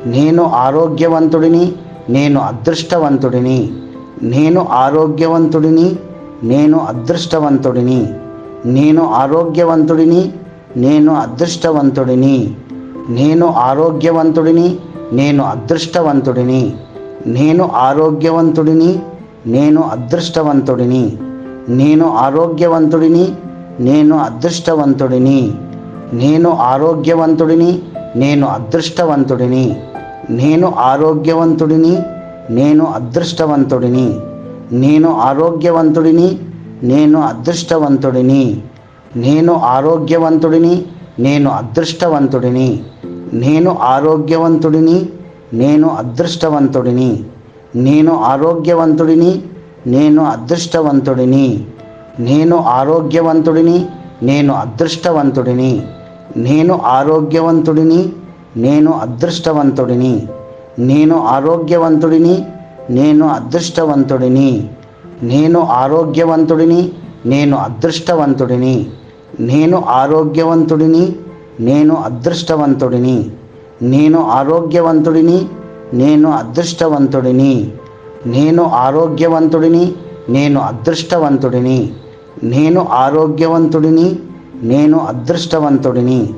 నేను ఆరోగ్యవంతుడిని, నేను అదృష్టవంతుడిని. నేను ఆరోగ్యవంతుడిని, నేను అదృష్టవంతుడిని. నేను ఆరోగ్యవంతుడిని, నేను అదృష్టవంతుడిని. నేను ఆరోగ్యవంతుడిని, నేను అదృష్టవంతుడిని. నేను ఆరోగ్యవంతుడిని, నేను అదృష్టవంతుడిని. నేను ఆరోగ్యవంతుడిని, నేను అదృష్టవంతుడిని. నేను ఆరోగ్యవంతుడిని, నేను అదృష్టవంతుడిని. నేను ఆరోగ్యవంతుడిని, నేను అదృష్టవంతుడిని. నేను ఆరోగ్యవంతుడిని, నేను అదృష్టవంతుడిని. నేను ఆరోగ్యవంతుడిని, నేను అదృష్టవంతుడిని. నేను ఆరోగ్యవంతుడిని, నేను అదృష్టవంతుడిని. నేను ఆరోగ్యవంతుడిని, నేను అదృష్టవంతుడిని. నేను ఆరోగ్యవంతుడిని, నేను అదృష్టవంతుడిని. నేను ఆరోగ్యవంతుడిని, నేను అదృష్టవంతుడిని. నేను ఆరోగ్యవంతుడిని, నేను అదృష్టవంతుడిని. నేను ఆరోగ్యవంతుడిని, నేను అదృష్టవంతుడిని. నేను ఆరోగ్యవంతుడిని, నేను అదృష్టవంతుడిని. నేను ఆరోగ్యవంతుడిని, నేను అదృష్టవంతుడిని.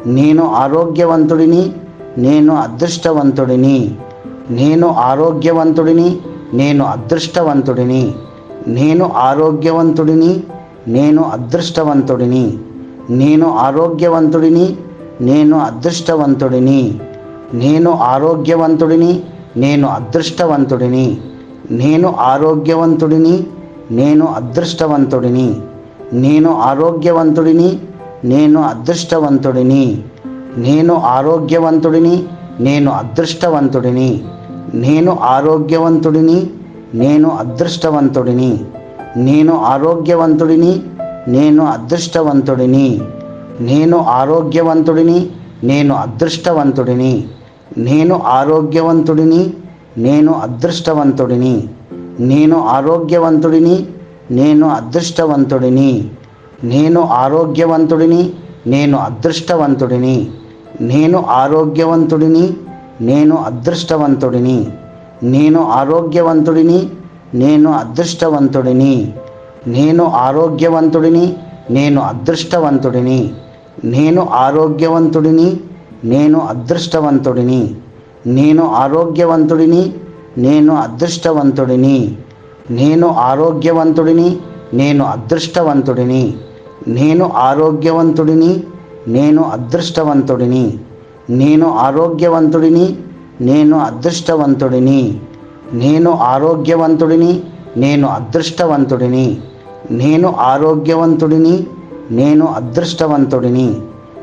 నేను ఆరోగ్యవంతుడిని, నేను అదృష్టవంతుడిని. నేను ఆరోగ్యవంతుడిని, నేను అదృష్టవంతుడిని. నేను ఆరోగ్యవంతుడిని, నేను అదృష్టవంతుడిని. నేను ఆరోగ్యవంతుడిని, నేను అదృష్టవంతుడిని. నేను ఆరోగ్యవంతుడిని, నేను అదృష్టవంతుడిని. నేను ఆరోగ్యవంతుడిని, నేను అదృష్టవంతుడిని. నేను ఆరోగ్యవంతుడిని, నేను అదృష్టవంతుడిని. నేను ఆరోగ్యవంతుడిని, నేను అదృష్టవంతుడిని. నేను ఆరోగ్యవంతుడిని, నేను అదృష్టవంతుడిని. నేను ఆరోగ్యవంతుడిని, నేను అదృష్టవంతుడిని. నేను ఆరోగ్యవంతుడిని, నేను అదృష్టవంతుడిని. నేను ఆరోగ్యవంతుడిని, నేను అదృష్టవంతుడిని. నేను ఆరోగ్యవంతుడిని, నేను అదృష్టవంతుడిని. నేను ఆరోగ్యవంతుడిని, నేను అదృష్టవంతుడిని. నేను ఆరోగ్యవంతుడిని, నేను అదృష్టవంతుడిని. నేను ఆరోగ్యవంతుడిని, నేను అదృష్టవంతుడిని. నేను ఆరోగ్యవంతుడిని, నేను అదృష్టవంతుడిని. నేను ఆరోగ్యవంతుడిని, నేను అదృష్టవంతుడిని. నేను ఆరోగ్యవంతుడిని, నేను అదృష్టవంతుడిని. నేను ఆరోగ్యవంతుడిని, నేను అదృష్టవంతుడిని. నేను ఆరోగ్యవంతుడిని, నేను అదృష్టవంతుడిని. నేను ఆరోగ్యవంతుడిని, నేను అదృష్టవంతుడిని. నేను ఆరోగ్యవంతుడిని, నేను అదృష్టవంతుడిని. నేను ఆరోగ్యవంతుడిని, నేను అదృష్టవంతుడిని. నేను ఆరోగ్యవంతుడిని, నేను అదృష్టవంతుడిని.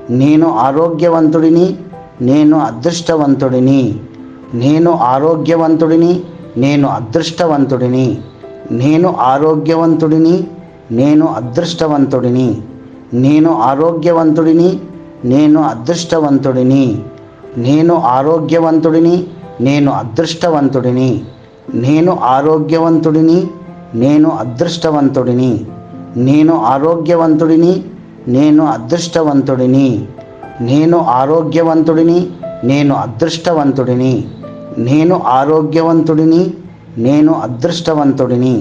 నేను ఆరోగ్యవంతుడిని, నేను అదృష్టవంతుడిని. నేను ఆరోగ్యవంతుడిని, నేను అదృష్టవంతుడిని. నేను ఆరోగ్యవంతుడిని, నేను అదృష్టవంతుడిని. నేను ఆరోగ్యవంతుడిని, నేను అదృష్టవంతుడిని. నేను ఆరోగ్యవంతుడిని, నేను అదృష్టవంతుడిని. నేను ఆరోగ్యవంతుడిని, నేను అదృష్టవంతుడిని. నేను ఆరోగ్యవంతుడిని, నేను అదృష్టవంతుడిని. నేను ఆరోగ్యవంతుడిని, నేను అదృష్టవంతుడిని. నేను ఆరోగ్యవంతుడిని, నేను అదృష్టవంతుడిని. నేను ఆరోగ్యవంతుడిని, నేను అదృష్టవంతుడిని.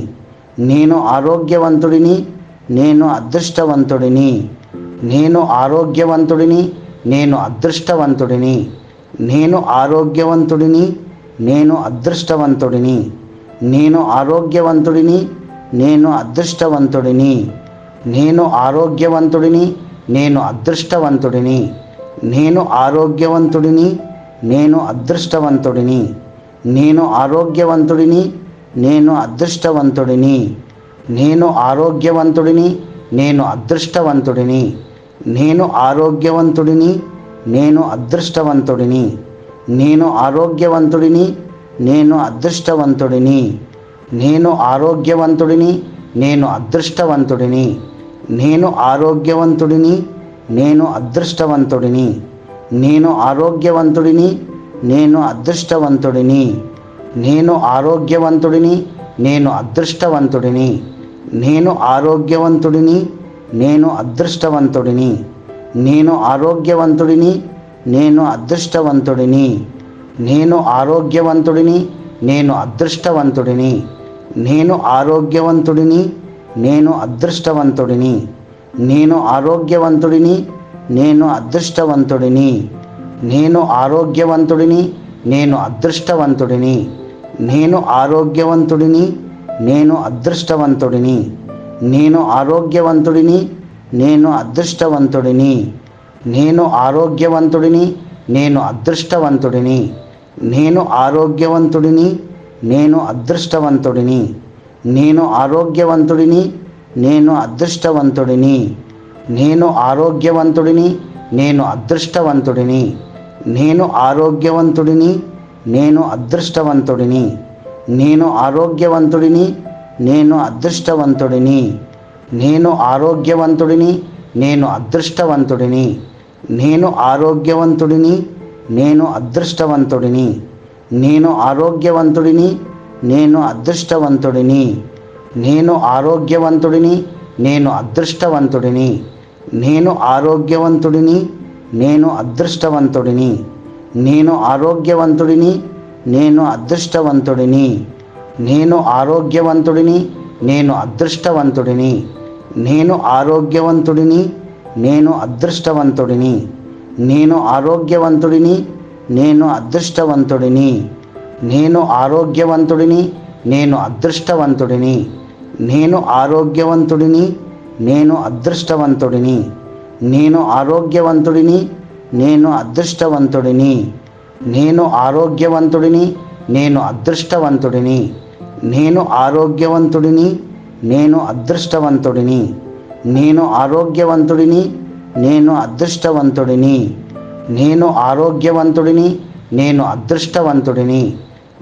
నేను ఆరోగ్యవంతుడిని, నేను అదృష్టవంతుడిని. నేను ఆరోగ్యవంతుడిని, నేను అదృష్టవంతుడిని. నేను ఆరోగ్యవంతుడిని, నేను అదృష్టవంతుడిని. నేను ఆరోగ్యవంతుడిని, నేను అదృష్టవంతుడిని. నేను ఆరోగ్యవంతుడిని, నేను అదృష్టవంతుడిని. నేను ఆరోగ్యవంతుడిని, నేను అదృష్టవంతుడిని. నేను ఆరోగ్యవంతుడిని, నేను అదృష్టవంతుడిని. నేను ఆరోగ్యవంతుడిని, నేను అదృష్టవంతుడిని. నేను ఆరోగ్యవంతుడిని, నేను అదృష్టవంతుడిని. నేను ఆరోగ్యవంతుడిని, నేను అదృష్టవంతుడిని. నేను ఆరోగ్యవంతుడిని, నేను అదృష్టవంతుడిని. నేను ఆరోగ్యవంతుడిని, నేను అదృష్టవంతుడిని. నేను ఆరోగ్యవంతుడిని, నేను అదృష్టవంతుడిని. నేను ఆరోగ్యవంతుడిని, నేను అదృష్టవంతుడిని. నేను ఆరోగ్యవంతుడిని, నేను అదృష్టవంతుడిని. నేను ఆరోగ్యవంతుడిని, నేను అదృష్టవంతుడిని. నేను ఆరోగ్యవంతుడిని, నేను అదృష్టవంతుడిని. నేను ఆరోగ్యవంతుడిని, నేను అదృష్టవంతుడిని. నేను ఆరోగ్యవంతుడిని, నేను అదృష్టవంతుడిని. నేను ఆరోగ్యవంతుడిని, నేను అదృష్టవంతుడిని. నేను ఆరోగ్యవంతుడిని, నేను అదృష్టవంతుడిని. నేను ఆరోగ్యవంతుడిని, నేను అదృష్టవంతుడిని. నేను ఆరోగ్యవంతుడిని, నేను అదృష్టవంతుడిని. నేను ఆరోగ్యవంతుడిని, నేను అదృష్టవంతుడిని. నేను ఆరోగ్యవంతుడిని, నేను అదృష్టవంతుడిని. నేను ఆరోగ్యవంతుడిని, నేను అదృష్టవంతుడిని. నేను ఆరోగ్యవంతుడిని, నేను అదృష్టవంతుడిని. నేను ఆరోగ్యవంతుడిని, నేను అదృష్టవంతుడిని. నేను ఆరోగ్యవంతుడిని, నేను అదృష్టవంతుడిని. నేను ఆరోగ్యవంతుడిని, నేను అదృష్టవంతుడిని. నేను ఆరోగ్యవంతుడిని, నేను అదృష్టవంతుడిని. నేను ఆరోగ్యవంతుడిని, నేను అదృష్టవంతుడిని. నేను ఆరోగ్యవంతుడిని, నేను అదృష్టవంతుడిని. నేను ఆరోగ్యవంతుడిని, నేను అదృష్టవంతుడిని. నేను ఆరోగ్యవంతుడిని, నేను అదృష్టవంతుడిని. నేను ఆరోగ్యవంతుడిని, నేను అదృష్టవంతుడిని. నేను ఆరోగ్యవంతుడిని, నేను అదృష్టవంతుడిని. నేను ఆరోగ్యవంతుడిని, నేను అదృష్టవంతుడిని. నేను ఆరోగ్యవంతుడిని, నేను అదృష్టవంతుడిని. నేను ఆరోగ్యవంతుడిని, నేను అదృష్టవంతుడిని. నేను ఆరోగ్యవంతుడిని, నేను అదృష్టవంతుడిని.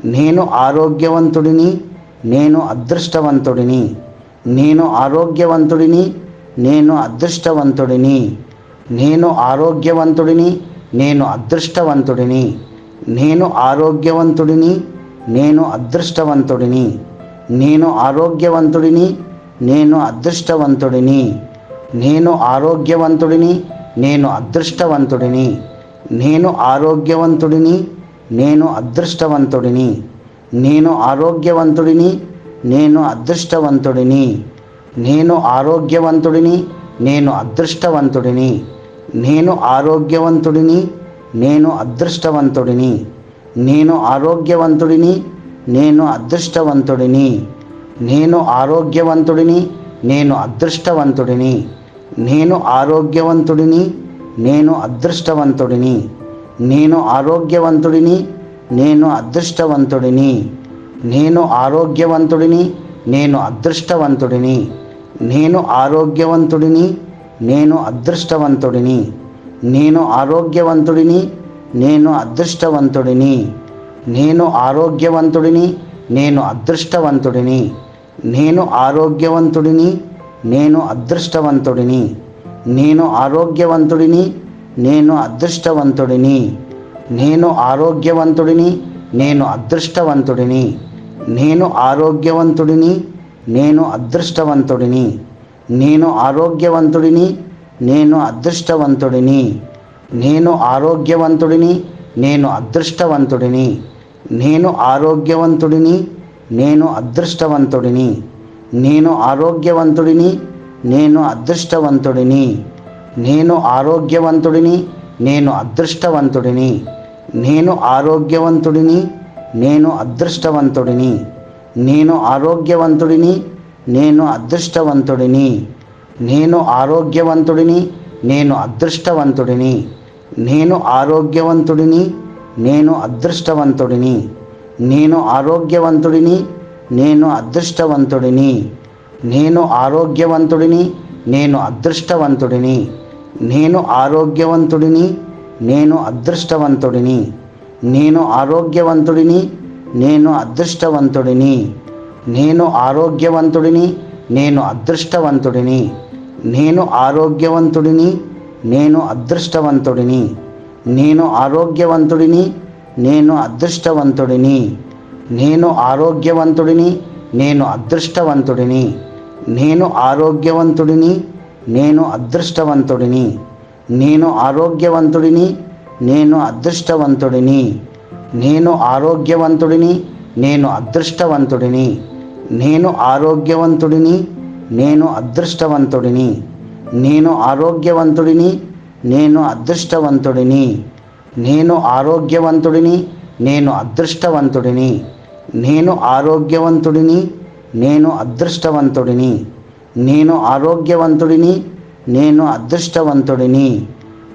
నేను ఆరోగ్యవంతుడిని, నేను అదృష్టవంతుడిని. నేను ఆరోగ్యవంతుడిని, నేను అదృష్టవంతుడిని. నేను ఆరోగ్యవంతుడిని, నేను అదృష్టవంతుడిని. నేను ఆరోగ్యవంతుడిని, నేను అదృష్టవంతుడిని. నేను ఆరోగ్యవంతుడిని, నేను అదృష్టవంతుడిని. నేను ఆరోగ్యవంతుడిని, నేను అదృష్టవంతుడిని. నేను ఆరోగ్యవంతుడిని, నేను అదృష్టవంతుడిని. నేను ఆరోగ్యవంతుడిని, నేను అదృష్టవంతుడిని. నేను ఆరోగ్యవంతుడిని, నేను అదృష్టవంతుడిని. నేను ఆరోగ్యవంతుడిని, నేను అదృష్టవంతుడిని. నేను ఆరోగ్యవంతుడిని, నేను అదృష్టవంతుడిని. నేను ఆరోగ్యవంతుడిని, నేను అదృష్టవంతుడిని. నేను ఆరోగ్యవంతుడిని, నేను అదృష్టవంతుడిని. నేను ఆరోగ్యవంతుడిని, నేను అదృష్టవంతుడిని. నేను ఆరోగ్యవంతుడిని, నేను అదృష్టవంతుడిని. నేను ఆరోగ్యవంతుడిని, నేను అదృష్టవంతుడిని. నేను ఆరోగ్యవంతుడిని, నేను అదృష్టవంతుడిని. నేను ఆరోగ్యవంతుడిని, నేను అదృష్టవంతుడిని. నేను ఆరోగ్యవంతుడిని, నేను అదృష్టవంతుడిని. నేను ఆరోగ్యవంతుడిని, నేను అదృష్టవంతుడిని. నేను ఆరోగ్యవంతుడిని, నేను అదృష్టవంతుడిని. నేను ఆరోగ్యవంతుడిని, నేను అదృష్టవంతుడిని. నేను ఆరోగ్యవంతుడిని, నేను అదృష్టవంతుడిని. నేను ఆరోగ్యవంతుడిని, నేను అదృష్టవంతుడిని. నేను ఆరోగ్యవంతుడిని, నేను అదృష్టవంతుడిని. నేను ఆరోగ్యవంతుడిని, నేను అదృష్టవంతుడిని. నేను ఆరోగ్యవంతుడిని, నేను అదృష్టవంతుడిని. నేను ఆరోగ్యవంతుడిని, నేను అదృష్టవంతుడిని. నేను ఆరోగ్యవంతుడిని, నేను అదృష్టవంతుడిని. నేను ఆరోగ్యవంతుడిని, నేను అదృష్టవంతుడిని. నేను ఆరోగ్యవంతుడిని, నేను అదృష్టవంతుడిని. నేను ఆరోగ్యవంతుడిని, నేను అదృష్టవంతుడిని. నేను ఆరోగ్యవంతుడిని, నేను అదృష్టవంతుడిని. నేను ఆరోగ్యవంతుడిని, నేను అదృష్టవంతుడిని. నేను ఆరోగ్యవంతుడిని, నేను అదృష్టవంతుడిని. నేను ఆరోగ్యవంతుడిని, నేను అదృష్టవంతుడిని. నేను ఆరోగ్యవంతుడిని, నేను అదృష్టవంతుడిని. నేను ఆరోగ్యవంతుడిని, నేను అదృష్టవంతుడిని. నేను ఆరోగ్యవంతుడిని, నేను అదృష్టవంతుడిని. నేను ఆరోగ్యవంతుడిని, నేను అదృష్టవంతుడిని. నేను ఆరోగ్యవంతుడిని, నేను అదృష్టవంతుడిని. నేను ఆరోగ్యవంతుడిని, నేను అదృష్టవంతుడిని. నేను ఆరోగ్యవంతుడిని, నేను అదృష్టవంతుడిని. నేను ఆరోగ్యవంతుడిని, నేను అదృష్టవంతుడిని. నేను ఆరోగ్యవంతుడిని, నేను అదృష్టవంతుడిని. నేను ఆరోగ్యవంతుడిని, నేను అదృష్టవంతుడిని. నేను ఆరోగ్యవంతుడిని, నేను అదృష్టవంతుడిని.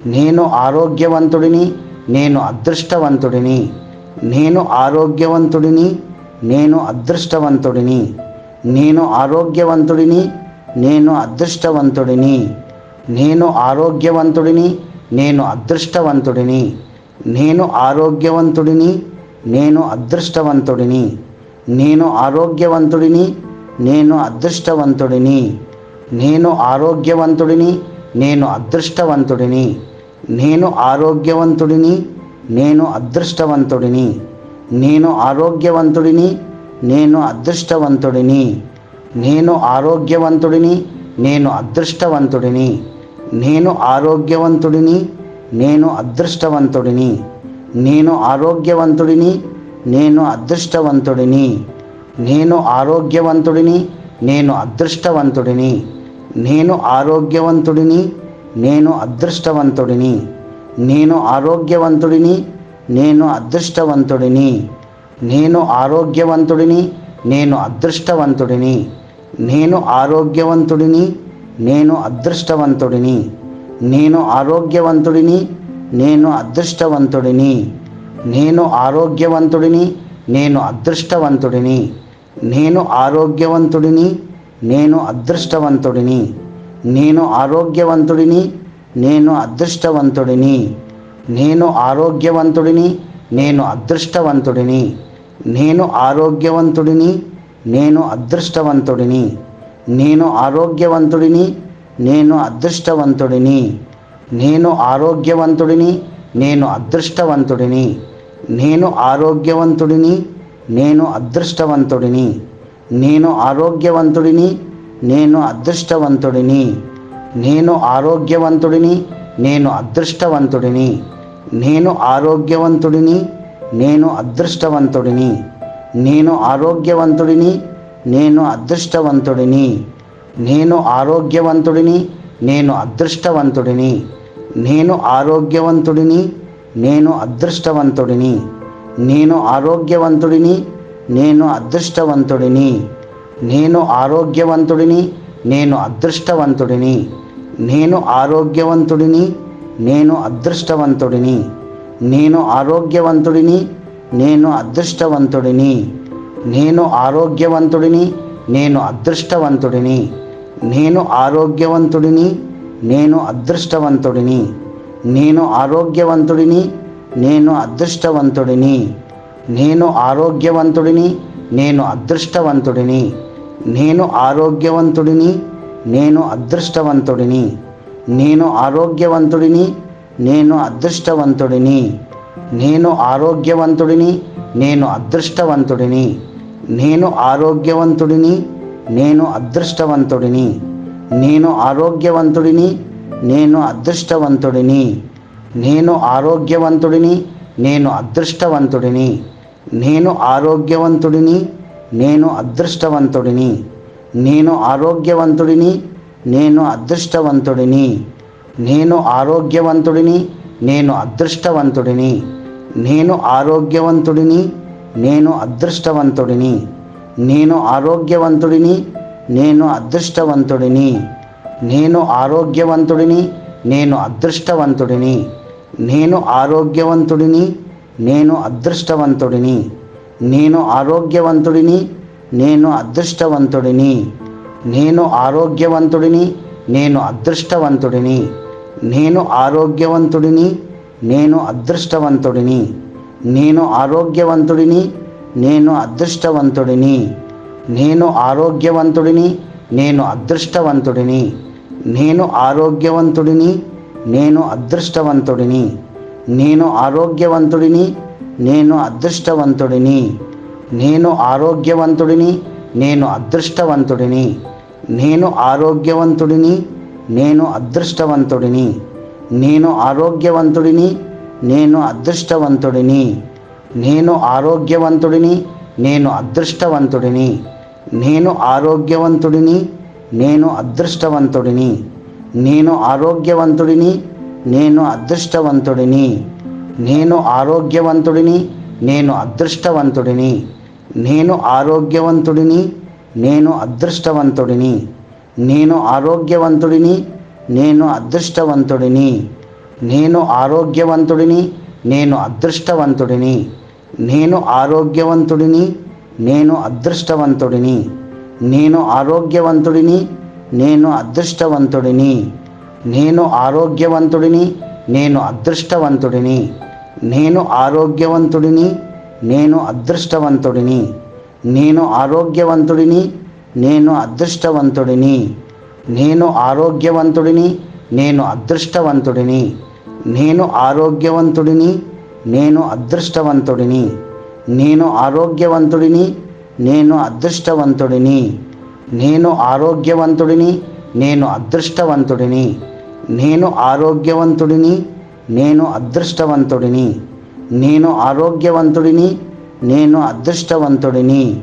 నేను ఆరోగ్యవంతుడిని, నేను అదృష్టవంతుడిని. నేను ఆరోగ్యవంతుడిని, నేను అదృష్టవంతుడిని. నేను ఆరోగ్యవంతుడిని, నేను అదృష్టవంతుడిని. నేను ఆరోగ్యవంతుడిని, నేను అదృష్టవంతుడిని. నేను ఆరోగ్యవంతుడిని, నేను అదృష్టవంతుడిని. నేను ఆరోగ్యవంతుడిని, నేను అదృష్టవంతుడిని. నేను ఆరోగ్యవంతుడిని, నేను అదృష్టవంతుడిని. నేను ఆరోగ్యవంతుడిని, నేను అదృష్టవంతుడిని. నేను ఆరోగ్యవంతుడిని, నేను అదృష్టవంతుడిని. నేను ఆరోగ్యవంతుడిని, నేను అదృష్టవంతుడిని. నేను ఆరోగ్యవంతుడిని, నేను అదృష్టవంతుడిని. నేను ఆరోగ్యవంతుడిని, నేను అదృష్టవంతుడిని. నేను ఆరోగ్యవంతుడిని, నేను అదృష్టవంతుడిని. నేను ఆరోగ్యవంతుడిని, నేను అదృష్టవంతుడిని. నేను ఆరోగ్యవంతుడిని, నేను అదృష్టవంతుడిని. నేను ఆరోగ్యవంతుడిని, నేను అదృష్టవంతుడిని. నేను ఆరోగ్యవంతుడిని, నేను అదృష్టవంతుడిని. నేను ఆరోగ్యవంతుడిని, నేను అదృష్టవంతుడిని. నేను ఆరోగ్యవంతుడిని, నేను అదృష్టవంతుడిని. నేను ఆరోగ్యవంతుడిని, నేను అదృష్టవంతుడిని. నేను ఆరోగ్యవంతుడిని, నేను అదృష్టవంతుడిని. నేను ఆరోగ్యవంతుడిని, నేను అదృష్టవంతుడిని. నేను ఆరోగ్యవంతుడిని, నేను అదృష్టవంతుడిని. నేను ఆరోగ్యవంతుడిని, నేను అదృష్టవంతుడిని. నేను ఆరోగ్యవంతుడిని, నేను అదృష్టవంతుడిని. నేను ఆరోగ్యవంతుడిని, నేను అదృష్టవంతుడిని. నేను ఆరోగ్యవంతుడిని, నేను అదృష్టవంతుడిని. నేను ఆరోగ్యవంతుడిని, నేను అదృష్టవంతుడిని. నేను ఆరోగ్యవంతుడిని, నేను అదృష్టవంతుడిని. నేను ఆరోగ్యవంతుడిని, నేను అదృష్టవంతుడిని. నేను ఆరోగ్యవంతుడిని, నేను అదృష్టవంతుడిని. నేను ఆరోగ్యవంతుడిని, నేను అదృష్టవంతుడిని. నేను ఆరోగ్యవంతుడిని, నేను అదృష్టవంతుడిని. నేను ఆరోగ్యవంతుడిని, నేను అదృష్టవంతుడిని. నేను ఆరోగ్యవంతుడిని, నేను అదృష్టవంతుడిని. నేను ఆరోగ్యవంతుడిని, నేను అదృష్టవంతుడిని. నేను ఆరోగ్యవంతుడిని, నేను అదృష్టవంతుడిని. నేను ఆరోగ్యవంతుడిని, నేను అదృష్టవంతుడిని. నేను ఆరోగ్యవంతుడిని, నేను అదృష్టవంతుడిని. నేను ఆరోగ్యవంతుడిని, నేను అదృష్టవంతుడిని. నేను ఆరోగ్యవంతుడిని, నేను అదృష్టవంతుడిని. నేను ఆరోగ్యవంతుడిని, నేను అదృష్టవంతుడిని. నేను ఆరోగ్యవంతుడిని, నేను అదృష్టవంతుడిని. నేను ఆరోగ్యవంతుడిని, నేను అదృష్టవంతుడిని. నేను ఆరోగ్యవంతుడిని, నేను అదృష్టవంతుడిని. నేను ఆరోగ్యవంతుడిని, నేను అదృష్టవంతుడిని. నేను ఆరోగ్యవంతుడిని, నేను అదృష్టవంతుడిని. నేను ఆరోగ్యవంతుడిని, నేను అదృష్టవంతుడిని. నేను ఆరోగ్యవంతుడిని, నేను అదృష్టవంతుడిని. నేను ఆరోగ్యవంతుడిని, నేను అదృష్టవంతుడిని. నేను ఆరోగ్యవంతుడిని, నేను అదృష్టవంతుడిని. నేను ఆరోగ్యవంతుడిని, నేను అదృష్టవంతుడిని. నేను ఆరోగ్యవంతుడిని, నేను అదృష్టవంతుడిని. నేను ఆరోగ్యవంతుడిని, నేను అదృష్టవంతుడిని. నేను ఆరోగ్యవంతుడిని, నేను అదృష్టవంతుడిని. నేను ఆరోగ్యవంతుడిని, నేను అదృష్టవంతుడిని. నేను ఆరోగ్యవంతుడిని, నేను అదృష్టవంతుడిని. నేను ఆరోగ్యవంతుడిని, నేను అదృష్టవంతుడిని. నేను ఆరోగ్యవంతుడిని, నేను అదృష్టవంతుడిని. నేను ఆరోగ్యవంతుడిని, నేను అదృష్టవంతుడిని. నేను ఆరోగ్యవంతుడిని, నేను అదృష్టవంతుడిని. నేను ఆరోగ్యవంతుడిని, నేను అదృష్టవంతుడిని. నేను ఆరోగ్యవంతుడిని, నేను అదృష్టవంతుడిని. నేను ఆరోగ్యవంతుడిని, నేను అదృష్టవంతుడిని. నేను ఆరోగ్యవంతుడిని, నేను అదృష్టవంతుడిని. నేను ఆరోగ్యవంతుడిని, నేను అదృష్టవంతుడిని. నేను ఆరోగ్యవంతుడిని, నేను అదృష్టవంతుడిని. నేను ఆరోగ్యవంతుడిని, నేను అదృష్టవంతుడిని. నేను ఆరోగ్యవంతుడిని, నేను అదృష్టవంతుడిని. నేను ఆరోగ్యవంతుడిని, నేను అదృష్టవంతుడిని. నేను ఆరోగ్యవంతుడిని, నేను అదృష్టవంతుడిని. నేను ఆరోగ్యవంతుడిని, నేను అదృష్టవంతుడిని. నేను ఆరోగ్యవంతుడిని, నేను అదృష్టవంతుడిని. నేను ఆరోగ్యవంతుడిని, నేను అదృష్టవంతుడిని. నేను ఆరోగ్యవంతుడిని, నేను అదృష్టవంతుడిని. నేను ఆరోగ్యవంతుడిని, నేను అదృష్టవంతుడిని. నేను ఆరోగ్యవంతుడిని, నేను అదృష్టవంతుడిని. నేను ఆరోగ్యవంతుడిని, నేను అదృష్టవంతుడిని. నేను ఆరోగ్యవంతుడిని, నేను అదృష్టవంతుడిని. నేను ఆరోగ్యవంతుడిని, నేను అదృష్టవంతుడిని. నేను ఆరోగ్యవంతుడిని, నేను అదృష్టవంతుడిని. నేను ఆరోగ్యవంతుడిని, నేను అదృష్టవంతుడిని.